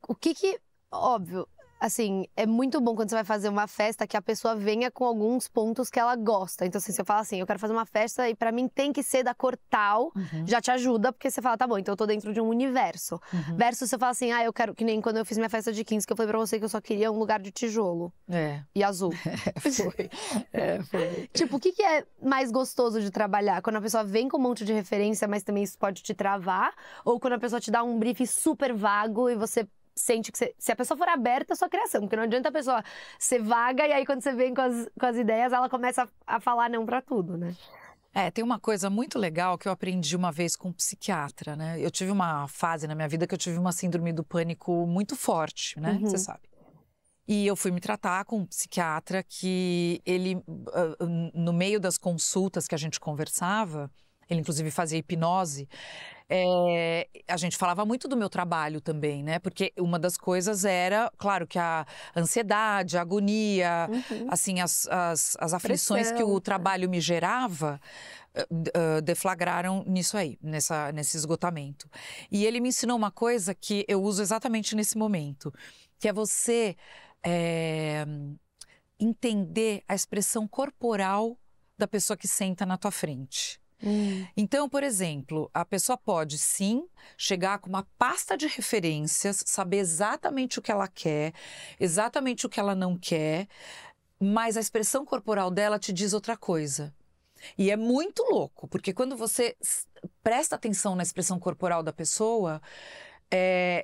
o que... Óbvio, assim, é muito bom quando você vai fazer uma festa que a pessoa venha com alguns pontos que ela gosta. Então, assim, se eu falo assim, eu quero fazer uma festa e pra mim tem que ser da cor tal, já te ajuda, porque você fala, tá bom, então eu tô dentro de um universo. Versus se eu falo assim, eu quero, que nem quando eu fiz minha festa de 15, que eu falei pra você que eu só queria um lugar de tijolo. E azul. Foi. Tipo, o que é mais gostoso de trabalhar? Quando a pessoa vem com um monte de referência, mas também isso pode te travar? Ou quando a pessoa te dá um brief super vago e você sente que se a pessoa for aberta à sua criação, porque não adianta a pessoa ser vaga e aí quando você vem com as ideias, ela começa a falar não pra tudo, né? Tem uma coisa muito legal que eu aprendi uma vez com um psiquiatra, né? Eu tive uma fase na minha vida que eu tive uma síndrome do pânico muito forte, né? Você sabe. E eu fui me tratar com um psiquiatra que ele, no meio das consultas que a gente conversava, ele inclusive fazia hipnose, a gente falava muito do meu trabalho também, né? Porque uma das coisas era, claro, que a ansiedade, a agonia, assim, as aflições que o trabalho me gerava, deflagraram nisso aí, nesse esgotamento. E ele me ensinou uma coisa que eu uso exatamente nesse momento, que é você entender a expressão corporal da pessoa que senta na tua frente. Então, por exemplo, a pessoa pode sim chegar com uma pasta de referências, saber exatamente o que ela quer, exatamente o que ela não quer, mas a expressão corporal dela te diz outra coisa. E é muito louco, porque quando você presta atenção na expressão corporal da pessoa,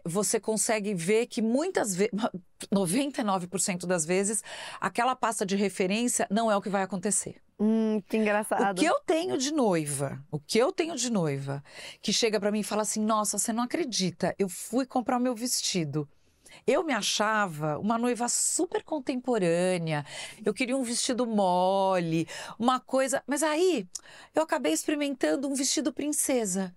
você consegue ver que muitas vezes, 99% das vezes, aquela pasta de referência não é o que vai acontecer. Que engraçado. O que eu tenho de noiva, que chega pra mim e fala assim, nossa, você não acredita, eu fui comprar o meu vestido. Eu me achava uma noiva super contemporânea, eu queria um vestido mole, uma coisa... Mas aí, eu acabei experimentando um vestido princesa.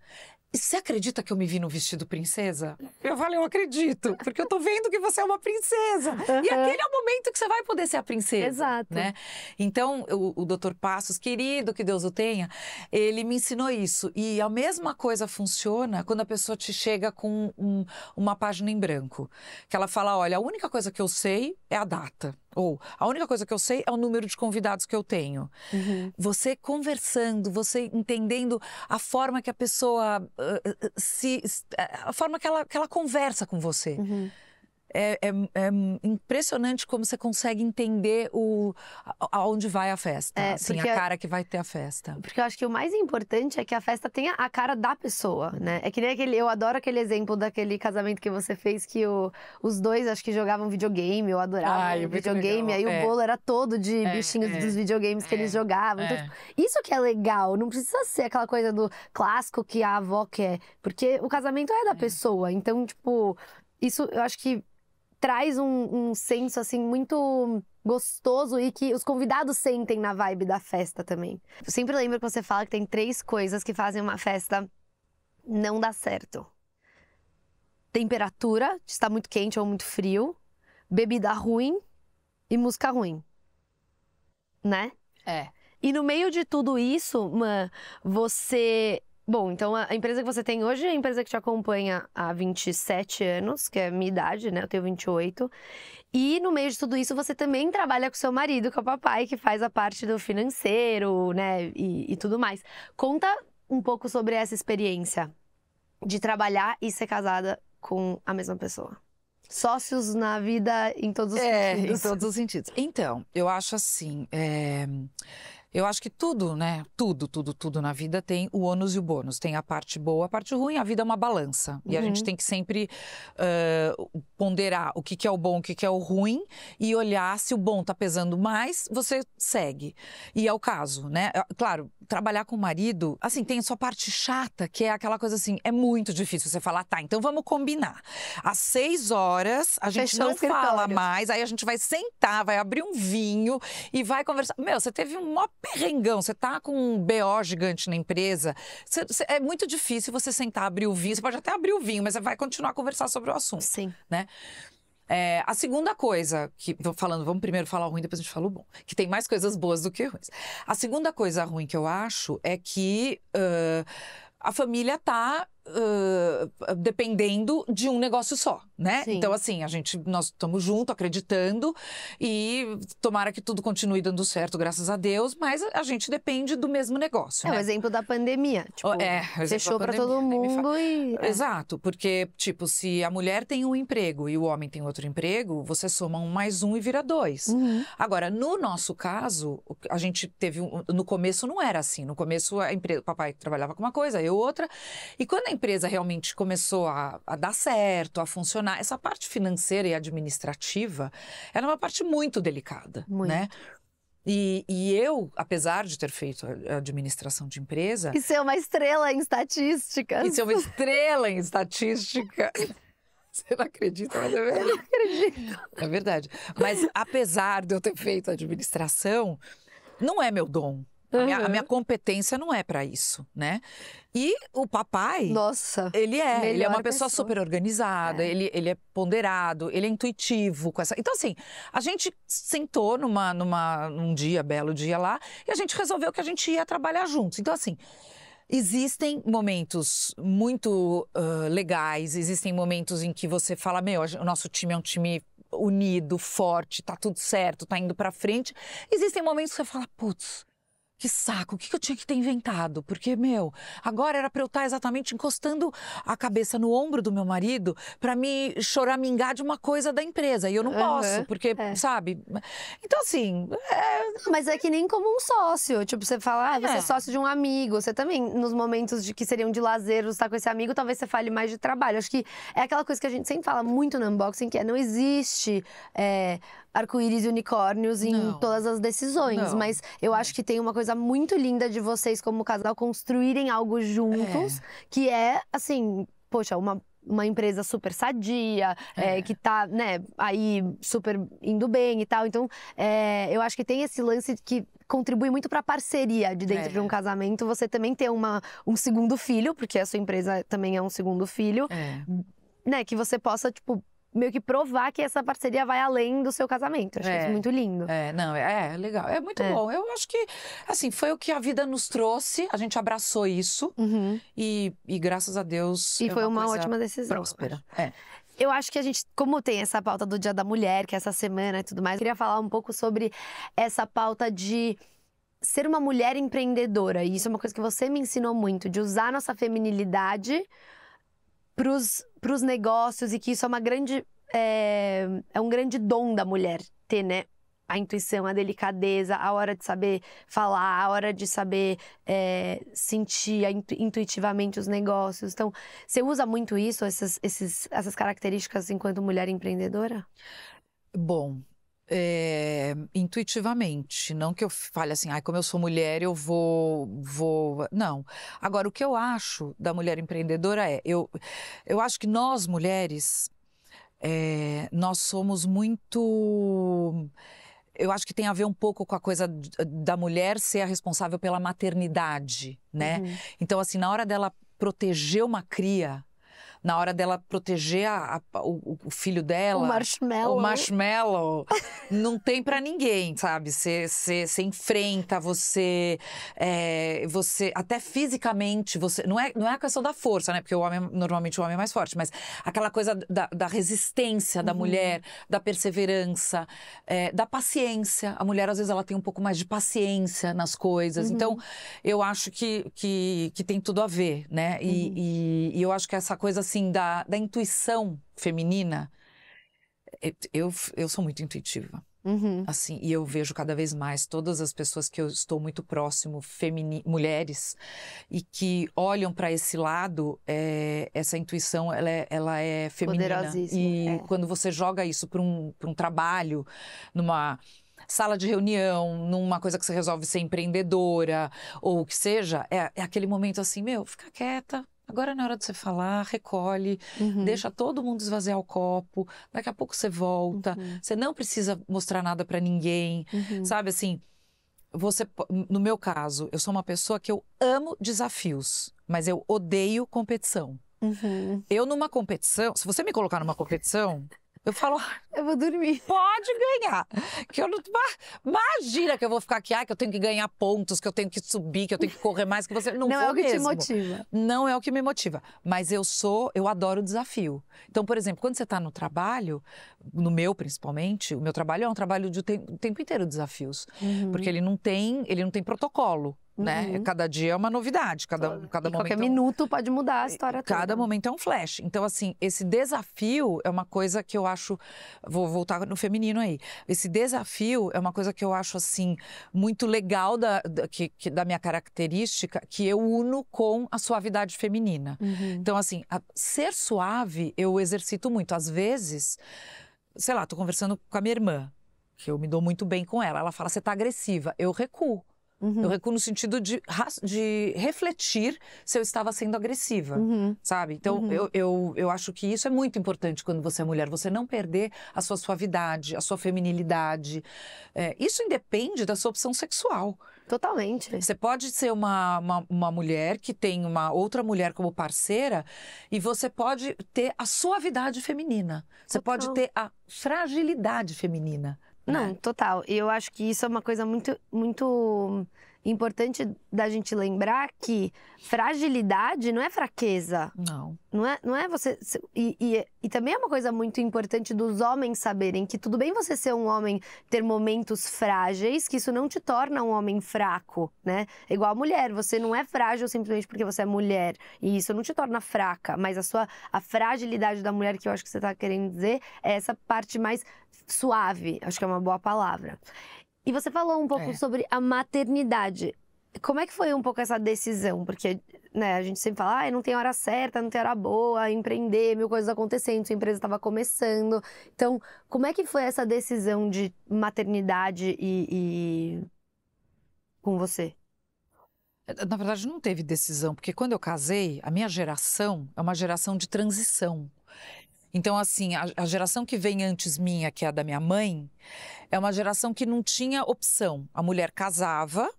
E você acredita que eu me vi no vestido princesa? Eu falei, eu acredito, porque eu tô vendo que você é uma princesa. E aquele é o momento que você vai poder ser a princesa. Exato. Né? Então, o Dr. Passos, querido, que Deus o tenha, ele me ensinou isso. E a mesma coisa funciona quando a pessoa te chega com uma página em branco. Que ela fala, olha, a única coisa que eu sei é a data. Ou a única coisa que eu sei é o número de convidados que eu tenho. Você conversando, você entendendo a forma que a pessoa a forma que ela conversa com você. É impressionante como você consegue entender aonde vai a festa, assim, a cara que vai ter a festa. Porque eu acho que o mais importante é que a festa tenha a cara da pessoa, né? É que nem eu adoro aquele exemplo daquele casamento que você fez, que os dois, acho que jogavam videogame, eu adorava videogame, aí o bolo era todo de bichinhos dos videogames que eles jogavam. Então, tipo, isso que é legal, não precisa ser aquela coisa do clássico que a avó quer, porque o casamento é da pessoa, então, tipo, isso eu acho que traz um senso, assim, muito gostoso e que os convidados sentem na vibe da festa também. Eu sempre lembro que você fala que tem 3 coisas que fazem uma festa não dar certo. Temperatura, de estar muito quente ou muito frio, bebida ruim e música ruim. Né? E no meio de tudo isso, você... Bom, então a empresa que você tem hoje é a empresa que te acompanha há 27 anos, que é a minha idade, né? Eu tenho 28. E no meio de tudo isso, você também trabalha com seu marido, que é o papai, que faz a parte do financeiro, né? E tudo mais. Conta um pouco sobre essa experiência de trabalhar e ser casada com a mesma pessoa. Sócios na vida em todos os sentidos. Em todos os sentidos. Então, eu acho assim... Eu acho que tudo, né? Tudo na vida tem o ônus e o bônus. Tem a parte boa, a parte ruim. A vida é uma balança. E a gente tem que sempre ponderar o que é o bom, o que é o ruim. E olhar se o bom tá pesando mais, você segue. E é o caso, né? Claro, trabalhar com o marido, assim, tem a sua parte chata, que é aquela coisa assim, é muito difícil você falar, tá, então vamos combinar. Às 6 horas, a gente não fala mais, aí a gente vai sentar, vai abrir um vinho e vai conversar. Meu, você teve um maior perrengão, você tá com um BO gigante na empresa, é muito difícil você sentar, abrir o vinho, você pode até abrir o vinho, mas você vai continuar a conversar sobre o assunto. Sim. Né? A segunda coisa, vamos primeiro falar o ruim, depois a gente fala o bom, que tem mais coisas boas do que ruins. A segunda coisa ruim que eu acho é que a família tá dependendo de um negócio só, né? Sim. Então, assim, nós estamos juntos, acreditando, e tomara que tudo continue dando certo, graças a Deus, mas a gente depende do mesmo negócio, né? O exemplo da pandemia. Tipo, fechou pra todo mundo e... Exato, porque, tipo, se a mulher tem um emprego e o homem tem outro emprego, você soma 1 mais 1 e vira 2. Agora, no nosso caso, a gente teve... No começo não era assim. No começo, o papai trabalhava com uma coisa, eu outra. E quando a empresa realmente começou a dar certo, a funcionar, essa parte financeira e administrativa era uma parte muito delicada, né? E eu, apesar de ter feito a administração de empresa... E ser uma estrela em estatísticas. Você não acredita, mas é verdade. Eu não acredito. É verdade. Mas apesar de eu ter feito a administração, não é meu dom. A minha competência não é para isso, né? E o papai, Nossa, ele é melhor uma pessoa pessoa. super organizada, ele é ponderado, ele é intuitivo com essa. Então, assim, a gente sentou num dia, belo dia lá, e a gente resolveu que a gente ia trabalhar juntos. Então, assim, existem momentos muito legais, existem momentos em que você fala, meu, o nosso time é um time unido, forte, tá tudo certo, tá indo pra frente. Existem momentos que você fala, putz, que saco, o que eu tinha que ter inventado? Porque, meu, agora era pra eu estar exatamente encostando a cabeça no ombro do meu marido pra me choramingar de uma coisa da empresa. E eu não posso, porque, sabe? Então, assim... Mas é que nem como um sócio. Tipo, você fala, você é sócio de um amigo. Você também, nos momentos de que seriam de lazer, você tá com esse amigo, talvez você fale mais de trabalho. Acho que é aquela coisa que a gente sempre fala muito no unboxing, que não existe arco-íris e unicórnios em todas as decisões. Não. Mas eu acho que tem uma coisa muito linda de vocês, como casal, construírem algo juntos, que é, assim, poxa, uma empresa super sadia, que tá, né, aí super indo bem e tal. Então, eu acho que tem esse lance que contribui muito para a parceria de dentro de um casamento. Você também ter um segundo filho, porque a sua empresa também é um segundo filho, né, que você possa, tipo, meio que provar que essa parceria vai além do seu casamento. Acho isso muito lindo. É legal. É muito bom. Eu acho que, assim, foi o que a vida nos trouxe. A gente abraçou isso. E graças a Deus. E foi uma ótima decisão. Próspera. Eu acho que a gente, como tem essa pauta do Dia da Mulher, que é essa semana e tudo mais, eu queria falar um pouco sobre essa pauta de ser uma mulher empreendedora. E isso é uma coisa que você me ensinou muito, de usar a nossa feminilidade pros negócios, e que isso é uma grande... É um grande dom da mulher ter, né? A intuição, a delicadeza, a hora de saber falar, a hora de saber sentir intuitivamente os negócios. Então, você usa muito isso, essas características enquanto mulher empreendedora? Bom, intuitivamente. Não que eu fale assim, como eu sou mulher, eu vou... Não. Agora, o que eu acho da mulher empreendedora eu acho que nós, mulheres... nós somos muito... Eu acho que tem a ver um pouco com a coisa da mulher ser a responsável pela maternidade, né? Então, assim, na hora dela proteger uma cria, na hora dela proteger o filho dela... O marshmallow. Não tem pra ninguém, sabe? Você enfrenta, você até fisicamente, não é a questão da força, né? Porque normalmente o homem é mais forte, mas aquela coisa da resistência da mulher, da perseverança, da paciência. A mulher, às vezes, ela tem um pouco mais de paciência nas coisas. Então, eu acho que tem tudo a ver, né? E eu acho que essa coisa, assim, da intuição feminina, eu sou muito intuitiva. Assim, e eu vejo cada vez mais todas as pessoas que eu estou muito próximo, mulheres, e que olham para esse lado, essa intuição, ela é feminina. Poderosíssima. E quando você joga isso para um trabalho, numa sala de reunião, numa coisa que você resolve ser empreendedora, ou o que seja, é aquele momento assim, fica quieta. Agora não é hora de você falar, recolhe, deixa todo mundo esvaziar o copo, daqui a pouco você volta, você não precisa mostrar nada pra ninguém, sabe, assim, no meu caso, eu sou uma pessoa que eu amo desafios, mas eu odeio competição. Eu numa competição, se você me colocar numa competição... Eu falo, eu vou dormir. Pode ganhar. Que eu não... Imagina que eu vou ficar aqui, que eu tenho que ganhar pontos, que eu tenho que subir, que eu tenho que correr mais que você. Não é o que mesmo. te motiva. Não é o que me motiva. Mas eu adoro o desafio. Então, por exemplo, quando você está no trabalho, no meu principalmente, o meu trabalho é um trabalho de tempo inteiro de desafios. Porque ele não tem protocolo. Né? Cada dia é uma novidade, cada momento... Qualquer minuto pode mudar a história toda. Cada momento é um flash. Então, assim, esse desafio é uma coisa que eu acho... Vou voltar no feminino aí. Esse desafio é uma coisa que eu acho, assim, muito legal da minha característica, que eu uno com a suavidade feminina. Então, assim, ser suave eu exercito muito. Às vezes, sei lá, tô conversando com a minha irmã, que eu me dou muito bem com ela. Ela fala, você tá agressiva. Eu recuo. Eu recuo no sentido de refletir se eu estava sendo agressiva, sabe? Então, eu acho que isso é muito importante quando você é mulher. Você não perder a sua suavidade, a sua feminilidade. Isso independe da sua opção sexual. Totalmente. Você pode ser uma mulher que tem uma outra mulher como parceira e você pode ter a suavidade feminina. Você pode ter a fragilidade feminina. Não, total. E eu acho que isso é uma coisa muito, muito importante da gente lembrar que fragilidade não é fraqueza. Não. Não é você... E também é uma coisa muito importante dos homens saberem que tudo bem você ser um homem, ter momentos frágeis, que isso não te torna um homem fraco, né? É igual a mulher, você não é frágil simplesmente porque você é mulher. E isso não te torna fraca, mas a fragilidade da mulher, que eu acho que você tá querendo dizer, é essa parte mais suave, acho que é uma boa palavra. E você falou um pouco sobre a maternidade. Como é que foi um pouco essa decisão? Porque, né, a gente sempre fala, não tem hora certa, não tem hora boa, empreender, mil coisas acontecendo, sua empresa estava começando. Então, como é que foi essa decisão de maternidade com você? Na verdade, não teve decisão, porque quando eu casei, a minha geração é uma geração de transição. Então, assim, a geração que vem antes minha, que é a da minha mãe, é uma geração que não tinha opção. A mulher casava,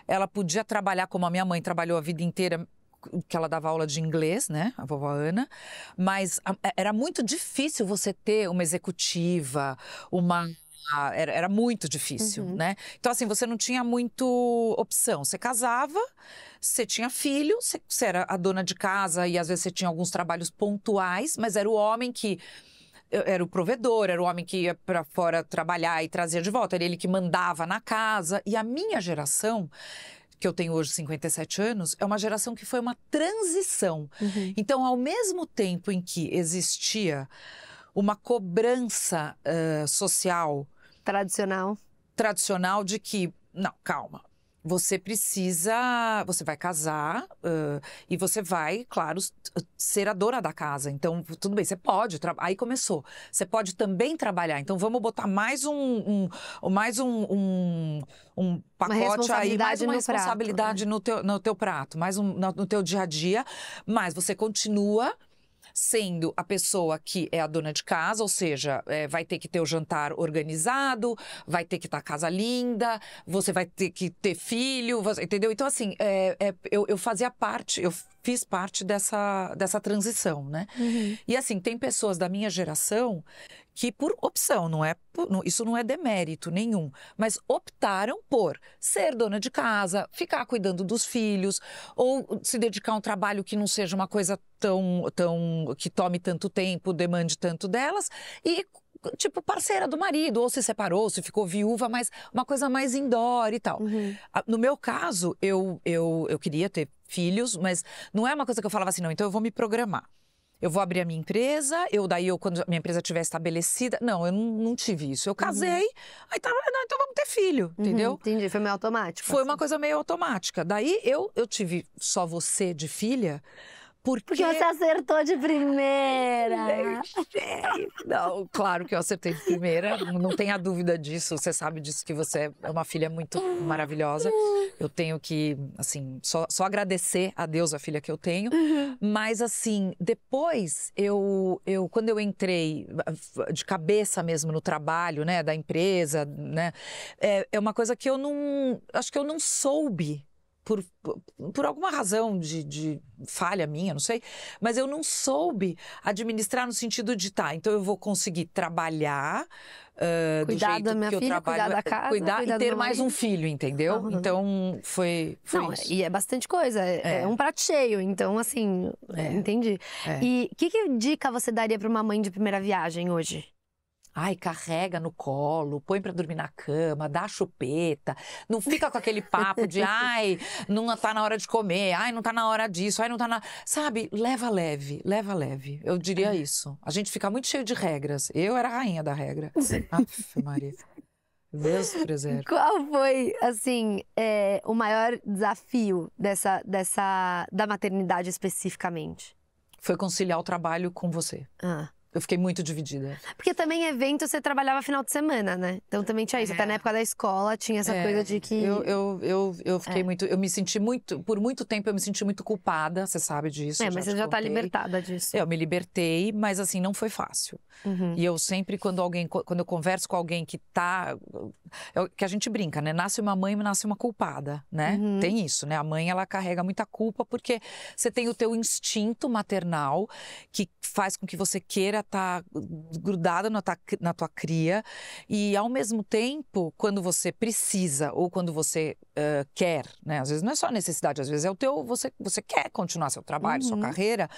ela podia trabalhar como a minha mãe trabalhou a vida inteira, que ela dava aula de inglês, né, a vovó Ana, mas era muito difícil você ter uma executiva, era muito difícil, né? Então, assim, você não tinha muito opção. Você casava, você tinha filho, você era a dona de casa e às vezes você tinha alguns trabalhos pontuais, mas era o homem que era o provedor, era o homem que ia para fora trabalhar e trazia de volta, era ele que mandava na casa. E a minha geração, que eu tenho hoje 57 anos, é uma geração que foi uma transição. Então, ao mesmo tempo em que existia uma cobrança social tradicional de que, não, calma, você vai casar e você vai, claro, ser a dona da casa. Então, tudo bem, você pode, aí começou. Você pode também trabalhar. Então, vamos botar mais um pacote aí, mais uma responsabilidade no teu prato, mais no teu dia a dia. Mas você continua sendo a pessoa que é a dona de casa, ou seja, vai ter que ter o jantar organizado, vai ter que estar a casa linda, você vai ter que ter filho, entendeu? Então, assim, eu fazia parte, eu fiz parte dessa transição, né? E, assim, tem pessoas da minha geração que, por opção, isso não é demérito nenhum, mas optaram por ser dona de casa, ficar cuidando dos filhos, ou se dedicar a um trabalho que não seja uma coisa que tome tanto tempo, demande tanto delas, e tipo parceira do marido, ou se separou, se ficou viúva, mas uma coisa mais indoor e tal. No meu caso, eu queria ter filhos, mas não é uma coisa que eu falava assim, não, então eu vou me programar. Eu vou abrir a minha empresa, quando a minha empresa estiver estabelecida... Não, eu não tive isso. Eu casei, aí tá, não, então vamos ter filho, entendeu? Entendi, foi meio automático. Foi uma coisa meio automática. Daí eu tive só você de filha, porque você acertou de primeira. Não, claro que eu acertei de primeira, não tenha dúvida disso. Você sabe disso, que você é uma filha muito maravilhosa. Eu tenho que, assim, só agradecer a Deus a filha que eu tenho. Mas, assim, depois, quando eu entrei de cabeça mesmo no trabalho, né, da empresa, né, é uma coisa que acho que eu não soube. Por alguma razão de falha minha, não sei, mas eu não soube administrar no sentido de, então eu vou conseguir trabalhar cuidar do jeito da minha que eu filha, trabalho, cuidar da casa, cuidar e ter mais um marido. filho, entendeu? Então, foi isso. E é bastante coisa, é um prato cheio, então assim, entendi. E que dica você daria para uma mãe de primeira viagem hoje? Ai, carrega no colo, põe pra dormir na cama, dá a chupeta. Não fica com aquele papo de, não tá na hora de comer, não tá na hora disso, não tá na... Sabe, leva leve. Eu diria isso. A gente fica muito cheio de regras. Eu era a rainha da regra. Aff, Maria. Deus preserve. Qual foi, assim, o maior desafio da maternidade especificamente? Foi conciliar o trabalho com você. Eu fiquei muito dividida. Porque também evento você trabalhava final de semana, né? Então também tinha isso. Até na época da escola tinha essa coisa de que... Eu fiquei muito... Eu me senti muito... Por muito tempo eu me senti muito culpada, você sabe disso. Mas você já tá libertada disso. Eu me libertei, mas assim, não foi fácil. E eu sempre, quando eu converso com alguém que tá... que a gente brinca, né? Nasce uma mãe, nasce uma culpada, né? Tem isso, né? A mãe, ela carrega muita culpa porque você tem o teu instinto maternal que faz com que você queira estar grudada na tua cria e, ao mesmo tempo, quando você precisa ou quando você quer, né? Às vezes não é só necessidade, às vezes é o teu... Você quer continuar seu trabalho, sua carreira,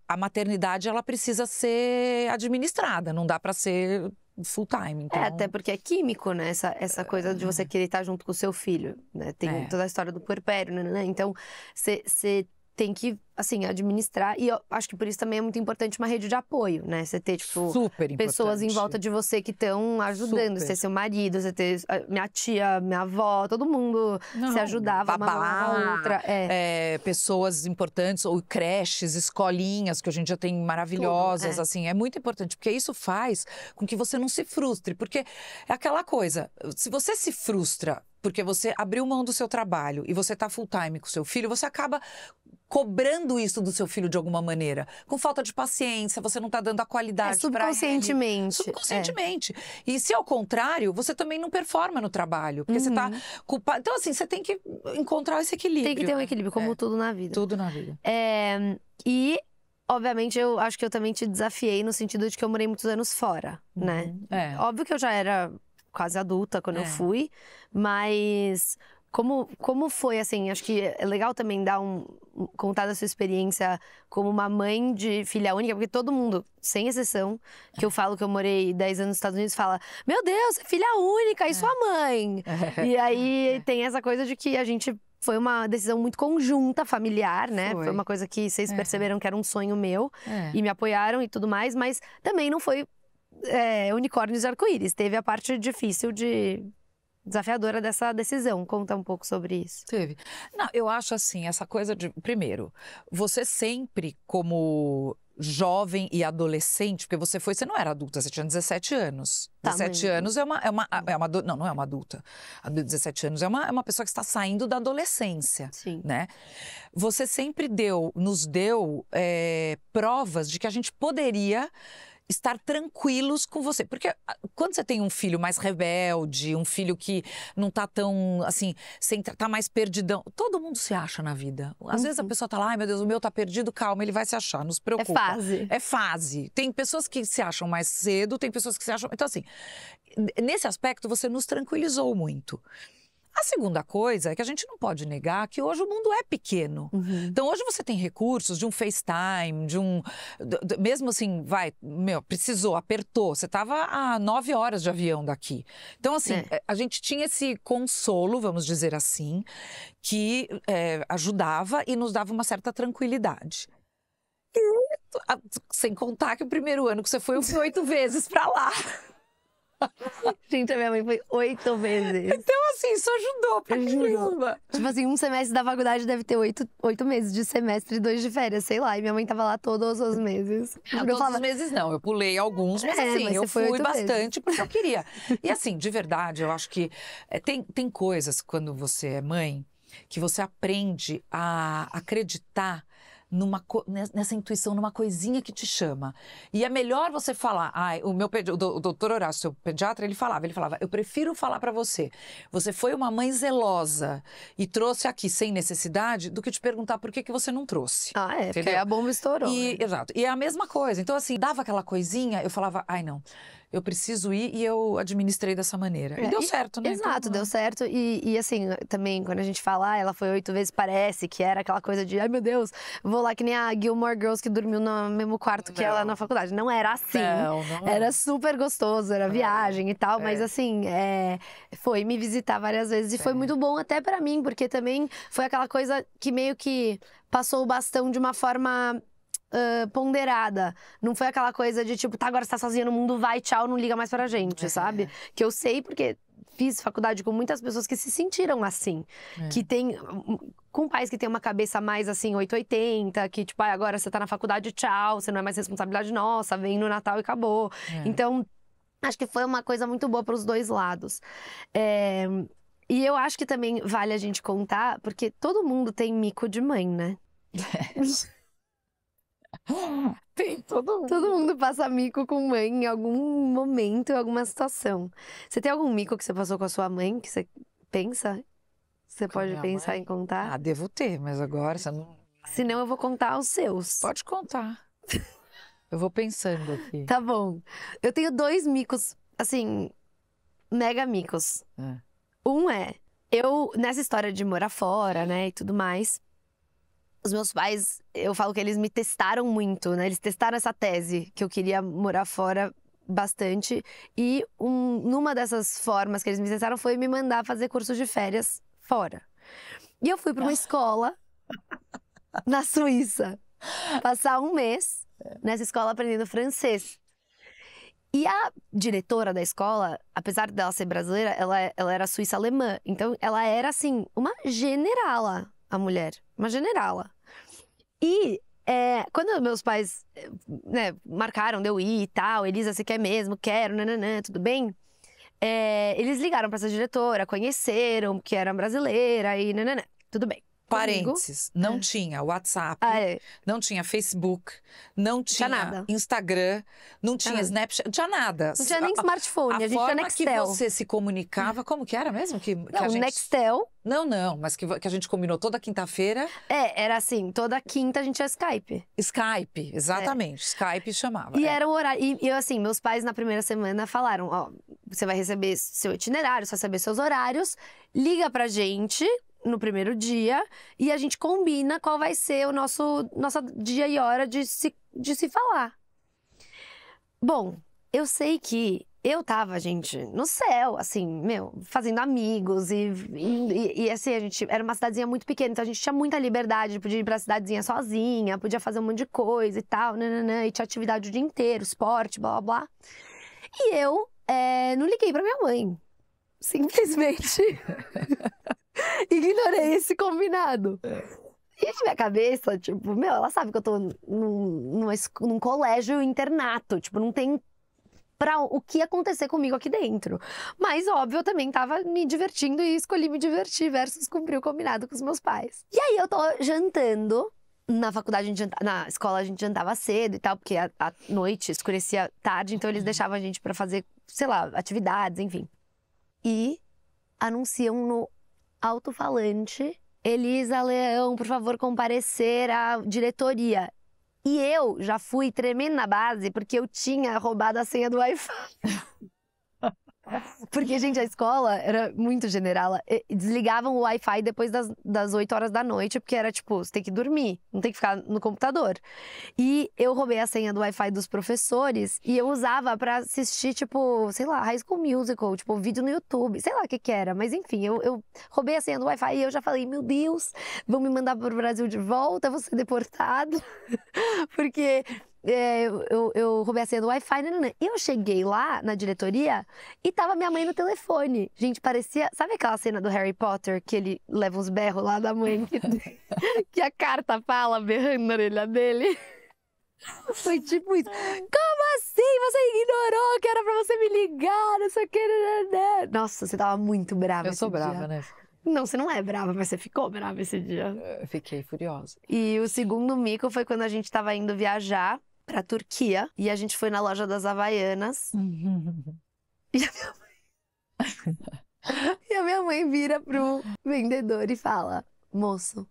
a maternidade, ela precisa ser administrada, não dá para ser full time. Então... até porque é químico, né? Essa coisa de você querer estar junto com o seu filho, né? Tem toda a história do puerpério, né? Então, você tem que, assim, administrar. E eu acho que por isso também é muito importante uma rede de apoio, né? Você ter, tipo, pessoas em volta de você que estão ajudando. Você ter seu marido, você ter minha tia, minha avó, todo mundo se ajudava, uma a outra. Pessoas importantes, ou creches, escolinhas, que hoje em dia tem maravilhosas, tudo, assim. É muito importante, porque isso faz com que você não se frustre. Porque é aquela coisa, se você se frustra porque você abriu mão do seu trabalho e você tá full time com seu filho, você acaba cobrando isso do seu filho de alguma maneira. Com falta de paciência, você não tá dando a qualidade para ele. Subconscientemente. E se ao contrário, você também não performa no trabalho, porque você tá culpado. Então, assim, você tem que encontrar esse equilíbrio. Tem que ter um equilíbrio, como tudo na vida. Tudo na vida. E, obviamente, eu acho que eu também te desafiei no sentido de que eu morei muitos anos fora, né? Óbvio que eu já era quase adulta quando eu fui, mas como foi, assim, acho que é legal também contar da sua experiência como uma mãe de filha única, porque todo mundo, sem exceção, que eu falo que eu morei 10 anos nos Estados Unidos, fala, meu Deus, filha única, e sua mãe? E aí tem essa coisa de que a gente... Foi uma decisão muito conjunta, familiar, né? Foi uma coisa que vocês perceberam que era um sonho meu e me apoiaram e tudo mais, mas também não foi unicórnios e arco-íris. Teve a parte difícil desafiadora dessa decisão. Conta um pouco sobre isso. Teve. Não, eu acho assim, essa coisa de... Primeiro, você sempre, como jovem e adolescente, porque você não era adulta, você tinha 17 anos. 17 anos não é uma adulta. A 17 anos é uma pessoa que está saindo da adolescência, né? Você sempre nos deu provas de que a gente poderia estar tranquilos com você. Porque quando você tem um filho mais rebelde, um filho que não tá tão, assim, tá mais perdidão, todo mundo se acha na vida. Às vezes a pessoa tá lá, ai meu Deus, o meu tá perdido, calma, ele vai se achar, não se preocupa. É fase. Tem pessoas que se acham mais cedo, tem pessoas que se acham... Então, assim, nesse aspecto você nos tranquilizou muito. A segunda coisa é que a gente não pode negar que hoje o mundo é pequeno. Então, hoje você tem recursos de um FaceTime, mesmo assim, precisou, apertou. Você estava a 9 horas de avião daqui. Então, assim, a gente tinha esse consolo, vamos dizer assim, que ajudava e nos dava uma certa tranquilidade. E, sem contar que o primeiro ano que você foi, eu fui 8 vezes para lá. Gente, a minha mãe foi 8 vezes. Então, assim, isso ajudou pra caramba. Tipo assim, um semestre da faculdade deve ter 8 meses de semestre e 2 de férias, sei lá. E minha mãe tava lá todos os meses. Todos os meses não, eu pulei alguns, mas assim, eu fui bastante porque eu queria. E assim, de verdade, eu acho que tem coisas quando você é mãe que você aprende a acreditar nessa intuição, numa coisinha que te chama. E é melhor você falar, o doutor Horácio, seu pediatra, ele falava, eu prefiro falar para você, você foi uma mãe zelosa e trouxe aqui sem necessidade, do que te perguntar por que você não trouxe. Porque aí a bomba estourou. Exato. E é a mesma coisa. Então, assim, dava aquela coisinha, eu falava, não, eu preciso ir, e eu administrei dessa maneira. E deu certo, né? Exato, deu certo. E assim, também, quando a gente fala, ela foi 8 vezes, parece que era aquela coisa de, ai meu Deus, vou lá que nem a Gilmore Girls que dormiu no mesmo quarto que ela na faculdade. Não era assim. Não. Era super gostoso, era viagem e tal, mas assim, foi me visitar várias vezes e foi muito bom até pra mim, porque também foi aquela coisa que meio que passou o bastão de uma forma... ponderada. Não foi aquela coisa de tipo, agora você tá sozinha no mundo, vai, tchau, não liga mais pra gente, sabe? Que eu sei porque fiz faculdade com muitas pessoas que se sentiram assim. Que tem... Com pais que têm uma cabeça mais, assim, 880, que, tipo, agora você tá na faculdade, tchau, você não é mais responsabilidade nossa, vem no Natal e acabou. Então, acho que foi uma coisa muito boa pros dois lados. E eu acho que também vale a gente contar, porque todo mundo tem mico de mãe, né? Tem todo mundo. Todo mundo passa mico com mãe em algum momento, em alguma situação. Você tem algum mico que você passou com a sua mãe, que você pensa? Você Com pode minha pensar mãe? em contar? Ah, devo ter, mas agora você não... Senão eu vou contar os seus. Pode contar. Eu vou pensando aqui. Tá bom. Eu tenho 2 micos, assim, mega micos. Um eu, nessa história de morar fora, né, e tudo mais, os meus pais, eu falo que eles me testaram muito, né? Eles testaram essa tese, que eu queria morar fora bastante. E numa dessas formas que eles me testaram foi me mandar fazer curso de férias fora. E eu fui para uma escola na Suíça, passar um mês nessa escola aprendendo francês. E a diretora da escola, apesar dela ser brasileira, ela era suíça-alemã. Então, ela era, assim, uma generala, a mulher. Uma generala. E quando meus pais, né, marcaram de eu ir e tal, Elisa, você quer mesmo? Quero, nananã, tudo bem? Eles ligaram pra essa diretora, conheceram que era brasileira e nananã, tudo bem. Parênteses, não tinha WhatsApp, não tinha Facebook, não tinha nada. Instagram, não tinha Snapchat, não tinha nada. Não tinha nem smartphone, a gente tinha Nextel. A forma que você se comunicava, como que era mesmo? Não, Nextel. Não, mas que a gente combinou toda quinta-feira. Era assim, toda quinta a gente tinha Skype. Skype, exatamente, Skype chamava. E era o horário, e eu assim, meus pais na primeira semana falaram, ó, você vai receber seu itinerário, você vai saber seus horários, liga pra gente no primeiro dia e a gente combina qual vai ser o nosso dia e hora de se falar. Bom, eu sei que eu tava, gente, no céu, assim, fazendo amigos e assim, a gente era uma cidadezinha muito pequena, então a gente tinha muita liberdade, podia ir pra cidadezinha sozinha, podia fazer um monte de coisa e tal, nananã, e tinha atividade o dia inteiro, esporte, blá, blá, blá. E eu não liguei pra minha mãe, simplesmente ignorei esse combinado. E na minha cabeça, tipo, ela sabe que eu tô num colégio internato, tipo, não tem pra o que acontecer comigo aqui dentro. Mas, óbvio, eu também tava me divertindo e escolhi me divertir versus cumprir o combinado com os meus pais. E aí eu tô jantando. Na faculdade, na escola a gente jantava cedo e tal, porque à noite escurecia tarde, então eles deixavam a gente pra fazer, sei lá, atividades, enfim. E anunciam no alto-falante: Elisa Leão, por favor, comparecer à diretoria. E eu já fui tremendo na base porque eu tinha roubado a senha do Wi-Fi. Porque, gente, a escola era muito generala. Desligavam o Wi-Fi depois das 8 horas da noite, porque era tipo, você tem que dormir, não tem que ficar no computador. E eu roubei a senha do Wi-Fi dos professores e eu usava pra assistir, tipo, sei lá, High School Musical, tipo, vídeo no YouTube, sei lá o que era. Mas enfim, eu roubei a senha do Wi-Fi e eu já falei, meu Deus, vão me mandar pro Brasil de volta, vou ser deportado. Porque eu roubei a senha do Wi-Fi, E eu cheguei lá na diretoria e tava minha mãe no telefone. Gente, parecia... Sabe aquela cena do Harry Potter que ele leva uns berros lá da mãe? Que a carta fala berrando na orelha dele? Foi tipo isso. Como assim? Você ignorou que era pra você me ligar, não sei o que. Nossa, você tava muito brava. Eu sou brava, né? Não, você não é brava, mas você ficou brava esse dia. Eu fiquei furiosa. E o segundo mico foi quando a gente tava indo viajar pra Turquia. E a gente foi na loja das Havaianas. E a minha mãe vira pro vendedor e fala: moço,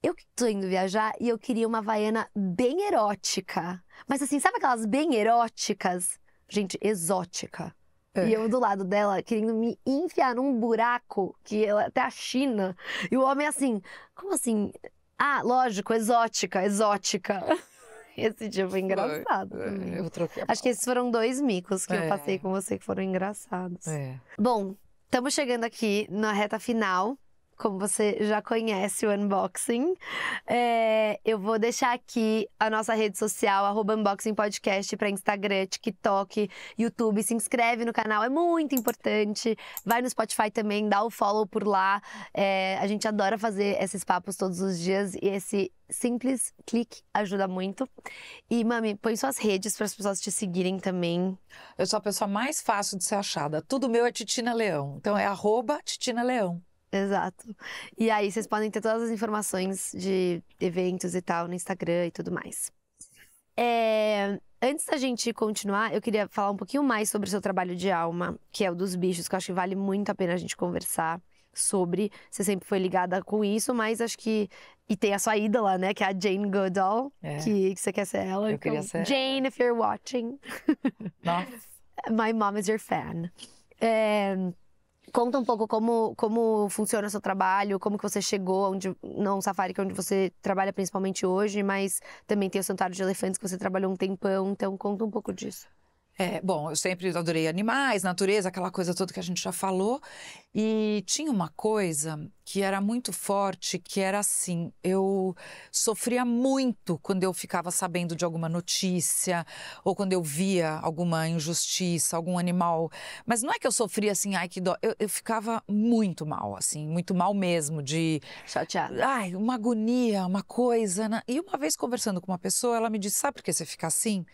eu tô indo viajar e eu queria uma Havaiana bem erótica. Mas assim, sabe aquelas bem eróticas? Gente, exótica. E eu do lado dela, querendo me enfiar num buraco, que ela até a China. E o homem assim, como assim? Ah, lógico, exótica. Esse dia foi engraçado também. Eu troquei. Acho que esses foram 2 micos que eu passei com você que foram engraçados. É. Bom, estamos chegando aqui na reta final. como você já conhece o unboxing. Eu vou deixar aqui a nossa rede social, @unboxingpodcast, para Instagram, TikTok, YouTube. Se inscreve no canal, é muito importante. Vai no Spotify também, dá o follow por lá. A gente adora fazer esses papos todos os dias e esse simples clique ajuda muito. E, Mami, põe suas redes para as pessoas te seguirem também. Eu sou a pessoa mais fácil de ser achada. Tudo meu é Titina Leão. Então é @Titina Leão. Exato. E aí vocês podem ter todas as informações de eventos e tal no Instagram e tudo mais. Antes da gente continuar, eu queria falar um pouquinho mais sobre o seu trabalho de alma, que é o dos bichos, que eu acho que vale muito a pena a gente conversar sobre. Você sempre foi ligada com isso, mas acho que... E tem a sua ídola, né? Que é a Jane Goodall, que você quer ser ela. Eu queria ser Jane, if you're watching. Nossa. My mom is your fan. Conta um pouco como funciona o seu trabalho, como que você chegou no Safari, que é onde você trabalha principalmente hoje, mas também tem o Santuário de Elefantes, que você trabalhou um tempão, então conta um pouco disso. Bom, eu sempre adorei animais, natureza, aquela coisa toda que a gente já falou. E tinha uma coisa que era muito forte, que era assim, eu sofria muito quando eu ficava sabendo de alguma notícia, ou quando eu via alguma injustiça, algum animal. Mas não é que eu sofria assim, ai que dó, eu ficava muito mal, assim, muito mal mesmo, de... Chateada. Ai, uma agonia, uma coisa, né? E uma vez conversando com uma pessoa, ela me disse, sabe por que você fica assim?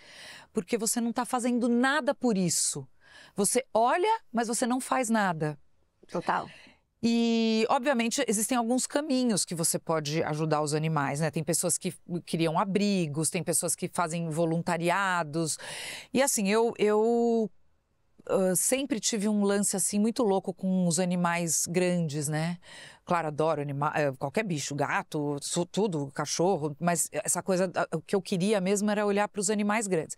Porque você não está fazendo nada por isso. Você olha, mas você não faz nada. Total. E, obviamente, existem alguns caminhos que você pode ajudar os animais, né? Tem pessoas que criam abrigos, tem pessoas que fazem voluntariados. E, assim, eu sempre tive um lance, assim, muito louco com os animais grandes, né? Claro, adoro qualquer bicho, gato, tudo, cachorro, mas essa coisa, o que eu queria mesmo era olhar para os animais grandes.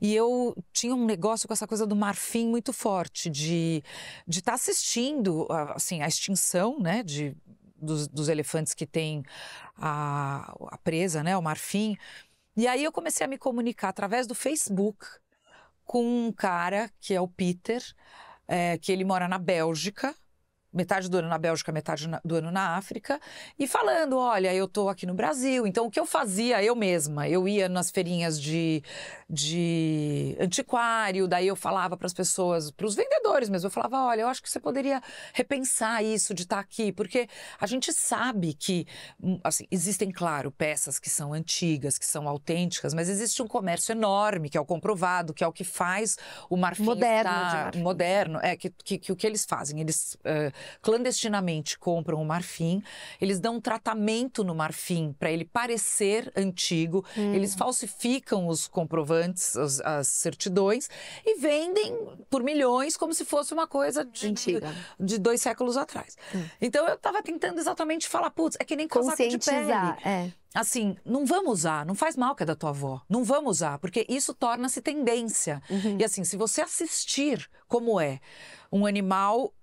E eu tinha um negócio com essa coisa do marfim muito forte, de estar assistindo, assim, a extinção, né, dos elefantes que têm a presa, né, o marfim. E aí eu comecei a me comunicar através do Facebook com um cara, que é o Peter, que ele mora na Bélgica, metade do ano na Bélgica, metade do ano na África, e falando, olha, eu tô aqui no Brasil, então o que eu fazia eu mesma? Eu ia nas feirinhas de antiquário, daí eu falava para as pessoas, para os vendedores mesmo, eu falava, olha, eu acho que você poderia repensar isso de estar aqui, porque a gente sabe que, assim, existem, claro, peças que são antigas, que são autênticas, mas existe um comércio enorme, que é o comprovado, que é o que faz o marfim moderno, que o que eles fazem, eles clandestinamente compram o marfim, eles dão um tratamento no marfim para ele parecer antigo, eles falsificam os comprovantes, as certidões e vendem por milhões como se fosse uma coisa de 2 séculos atrás. Então eu estava tentando exatamente falar, putz, é que nem casaco de pele. Assim, não vamos usar, não faz mal que é da tua avó, não vamos usar, porque isso torna-se tendência. E assim, se você assistir como é um animal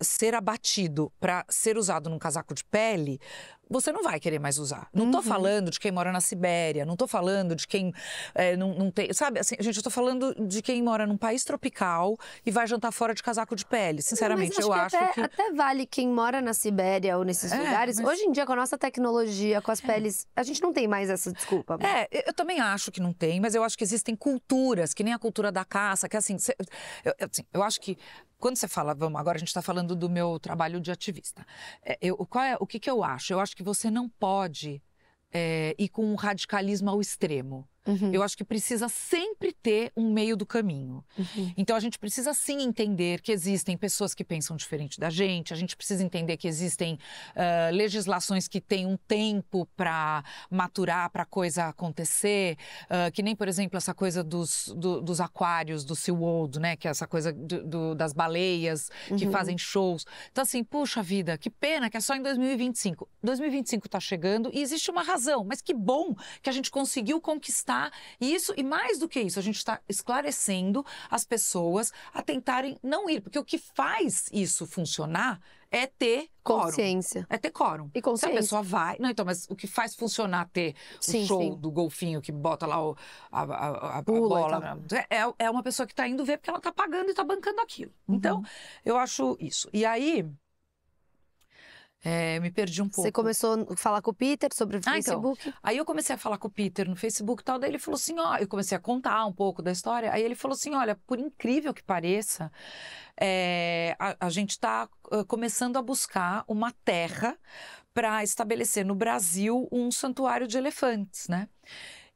ser abatido para ser usado num casaco de pele, você não vai querer mais usar. Não tô falando de quem mora na Sibéria, não tô falando de quem não tem... Sabe, assim, gente, eu tô falando de quem mora num país tropical e vai jantar fora de casaco de pele. Sinceramente, eu acho que... Até vale quem mora na Sibéria ou nesses lugares. Mas... Hoje em dia, com a nossa tecnologia, com as peles, a gente não tem mais essa desculpa. Eu também acho que não tem, mas eu acho que existem culturas, que nem a cultura da caça, que assim, eu acho que quando você fala, agora a gente está falando do meu trabalho de ativista. O que eu acho? Eu acho que você não pode ir com um radicalismo ao extremo. Eu acho que precisa sempre ter um meio do caminho. Então, a gente precisa sim entender que existem pessoas que pensam diferente da gente, a gente precisa entender que existem legislações que têm um tempo para maturar, para a coisa acontecer, que nem, por exemplo, essa coisa dos aquários, do SeaWorld, né? Que é essa coisa das baleias que fazem shows. Então, assim, puxa vida, que pena que é só em 2025. 2025 está chegando e existe uma razão, mas que bom que a gente conseguiu conquistar isso, e mais do que isso, a gente está esclarecendo as pessoas a tentarem não ir, porque o que faz isso funcionar é ter consciência. É ter quórum. E consciência. Se a pessoa vai... Não, então, mas o que faz funcionar ter o show do golfinho que bota lá a bola... É uma pessoa que está indo ver porque ela está pagando e está bancando aquilo. Então, eu acho isso. E aí... Me perdi um pouco. Você começou a falar com o Peter sobre o Facebook? Então, aí eu comecei a falar com o Peter no Facebook e tal, daí ele falou assim, ó, eu comecei a contar um pouco da história, aí ele falou assim, olha, por incrível que pareça, a gente está começando a buscar uma terra para estabelecer no Brasil um santuário de elefantes, né?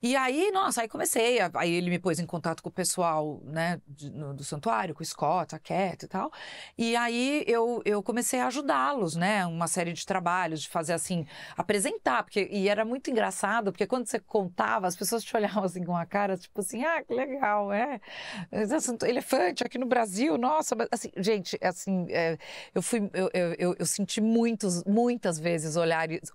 E aí, nossa, aí comecei, aí ele me pôs em contato com o pessoal, né, do santuário, com o Scott, a Cat e tal, e aí eu comecei a ajudá-los, né, uma série de trabalhos, de fazer assim, apresentar, e era muito engraçado, porque quando você contava, as pessoas te olhavam assim com a cara, tipo assim, ah, que legal, elefante aqui no Brasil, nossa, mas assim, gente, assim, eu senti muitas vezes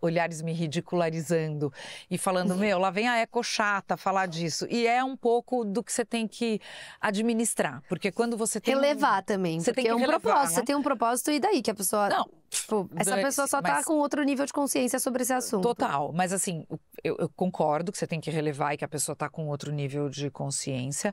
olhares me ridicularizando e falando, meu, lá vem a Eco chata falar disso. E é um pouco do que você tem que administrar. Porque quando você tem... Relevar também. Você tem que relevar, propósito. Né? Você tem um propósito e daí que a pessoa... Não. Tipo, essa pessoa só tá com outro nível de consciência sobre esse assunto. Total. Mas assim, eu concordo que você tem que relevar e que a pessoa tá com outro nível de consciência.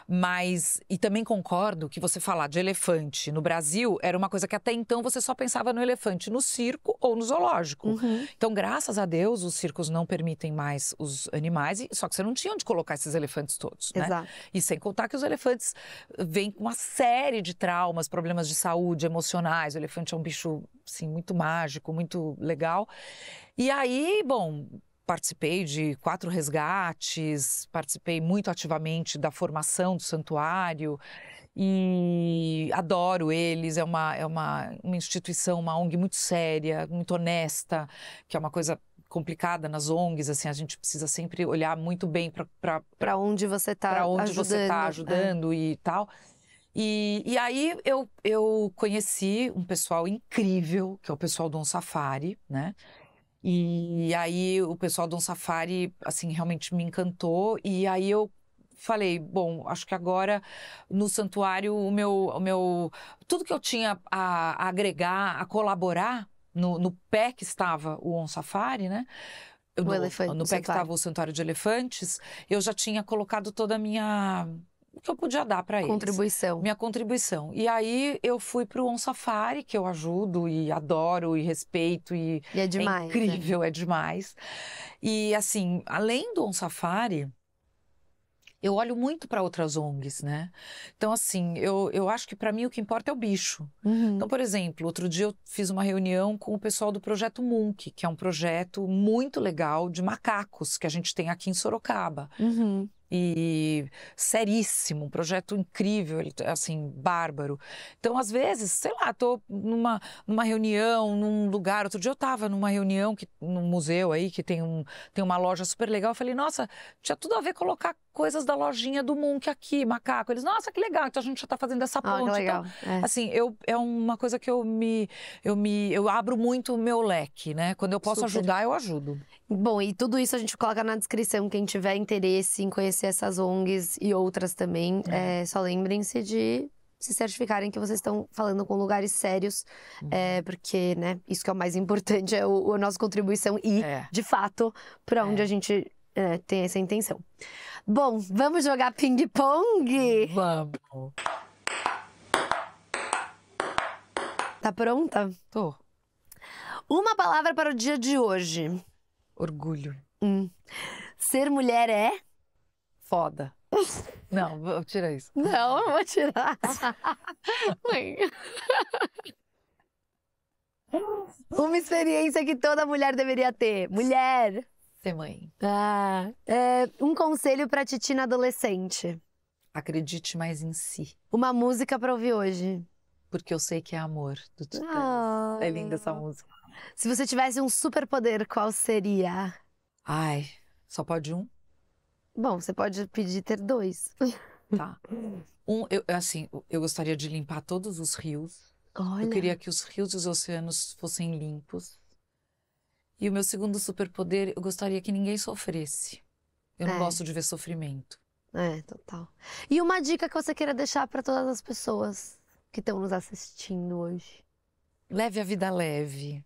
Mas... E também concordo que você falar de elefante no Brasil era uma coisa que até então você só pensava no elefante no circo ou no zoológico. Uhum. Então, graças a Deus, os circos não permitem mais os animais, só que você não tinha onde colocar esses elefantes todos, né? Exato. E sem contar que os elefantes vêm com uma série de traumas, problemas de saúde, emocionais. O elefante é um bicho, assim, muito mágico, muito legal. E aí, bom, participei de 4 resgates, participei muito ativamente da formação do santuário e adoro eles. É uma instituição, uma ONG muito séria, muito honesta, que é uma coisa complicada nas ONGs, assim, a gente precisa sempre olhar muito bem para onde você está ajudando e tal. E aí eu conheci um pessoal incrível, que é o pessoal do On Safari, né? E aí o pessoal do On Safari, assim, realmente me encantou. E aí eu falei, bom, acho que agora no santuário tudo que eu tinha a agregar, a colaborar no pé que estava o On Safari, né? No pé que estava o santuário de elefantes, eu já tinha colocado toda a minha... o que eu podia dar para eles. Minha contribuição. E aí eu fui para o On Safari, que eu ajudo e adoro e respeito. E é demais. É incrível, é demais. E assim, além do On Safari, eu olho muito para outras ONGs, né? Então, assim, eu acho que para mim o que importa é o bicho. Uhum. Então, por exemplo, outro dia eu fiz uma reunião com o pessoal do Projeto Munk, que é um projeto muito legal de macacos que a gente tem aqui em Sorocaba. Uhum. E seríssimo, um projeto incrível, assim, bárbaro. Então, às vezes, sei lá, tô numa reunião, num lugar. Outro dia eu tava numa reunião, num museu aí, que tem uma loja super legal. Eu falei, nossa, tinha tudo a ver colocar coisas da lojinha do Munk aqui, macaco. Eles, nossa, que legal, então a gente já tá fazendo essa ponte. Que legal. Então, assim, é uma coisa que eu abro muito o meu leque, né? Quando eu posso ajudar, eu ajudo. Bom, e tudo isso a gente coloca na descrição. Quem tiver interesse em conhecer essas ONGs e outras também, só lembrem-se de se certificarem que vocês estão falando com lugares sérios, porque, né, isso que é o mais importante, é a nossa contribuição e, de fato, para onde a gente tem essa intenção. Bom, vamos jogar ping-pong? Vamos! Tá pronta? Tô. Uma palavra para o dia de hoje. Orgulho. Ser mulher é? Foda. Não, vou tirar isso. Não, eu vou tirar. Mãe. Uma experiência que toda mulher deveria ter. Mulher. Ser mãe. Um conselho pra titina adolescente. Acredite mais em si. Uma música pra ouvir hoje. Porque eu sei que é amor, do Titãs. É linda essa música. Se você tivesse um superpoder, qual seria? Ai, só pode um? Bom, você pode pedir ter 2. Tá. Eu gostaria de limpar todos os rios. Olha. Eu queria que os rios e os oceanos fossem limpos. E o meu segundo superpoder, eu gostaria que ninguém sofresse. Eu não gosto de ver sofrimento. Total. E uma dica que você queira deixar para todas as pessoas que estão nos assistindo hoje? Leve a vida leve.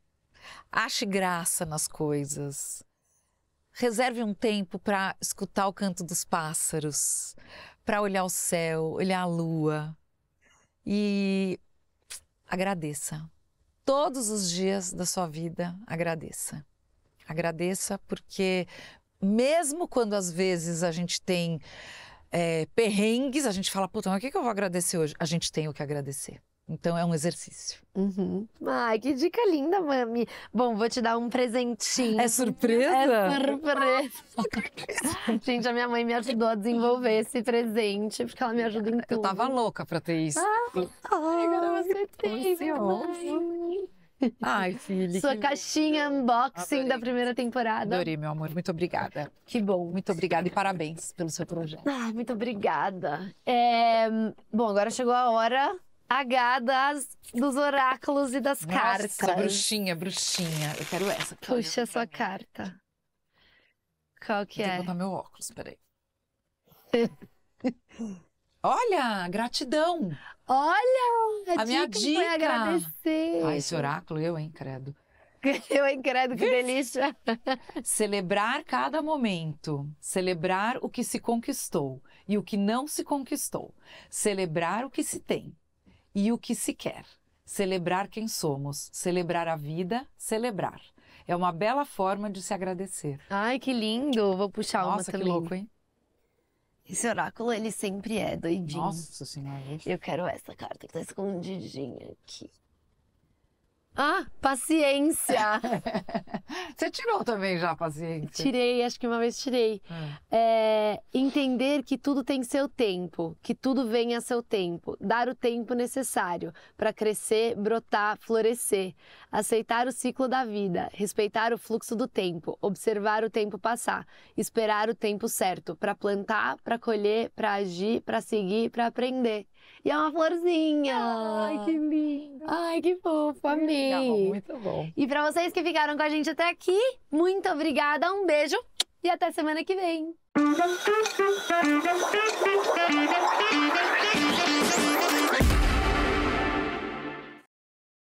Ache graça nas coisas. Reserve um tempo para escutar o canto dos pássaros, para olhar o céu, olhar a lua. E agradeça. todos os dias da sua vida, agradeça. Agradeça porque mesmo quando às vezes a gente tem perrengues, a gente fala, puta, mas o que eu vou agradecer hoje? A gente tem o que agradecer. Então é um exercício. Ai, que dica linda, mami. Bom, vou te dar um presentinho. É surpresa? É surpresa. Gente, a minha mãe me ajudou a desenvolver esse presente, porque ela me ajuda em tudo. Eu tava louca pra ter isso. Agora você tem, mãe. Ai, filha. Sua caixinha unboxing da primeira temporada. Adorei, meu amor. Muito obrigada. Que bom. Muito obrigada e parabéns pelo seu projeto. Ah, muito obrigada. Bom, agora chegou a hora H dos oráculos e das cartas. Nossa, bruxinha. Eu quero essa. Puxa a sua carta. Qual que Vou é? botar meu óculos, peraí. Olha, gratidão. Olha, A minha foi dica. agradecer. Ai, esse oráculo, eu, hein, credo. Eu, hein, credo, que delícia. Celebrar cada momento. Celebrar o que se conquistou e o que não se conquistou. Celebrar o que se tem e o que se quer. Celebrar quem somos. Celebrar a vida. Celebrar. É uma bela forma de se agradecer. Ai, que lindo. Vou puxar uma Nossa, que também. louco, hein? Esse oráculo, ele sempre é doidinho. Nossa Senhora. Eu quero essa carta que tá escondidinha aqui. Ah, paciência. Você tirou também já a paciência? Tirei, acho que uma vez tirei. Entender que tudo tem seu tempo, que tudo vem a seu tempo. Dar o tempo necessário para crescer, brotar, florescer. Aceitar o ciclo da vida, respeitar o fluxo do tempo, observar o tempo passar, esperar o tempo certo para plantar, para colher, para agir, para seguir, para aprender. E é uma florzinha. Ai, que lindo. Ai, que fofo, amei. Muito bom. E para vocês que ficaram com a gente até aqui, muito obrigada, um beijo e até semana que vem.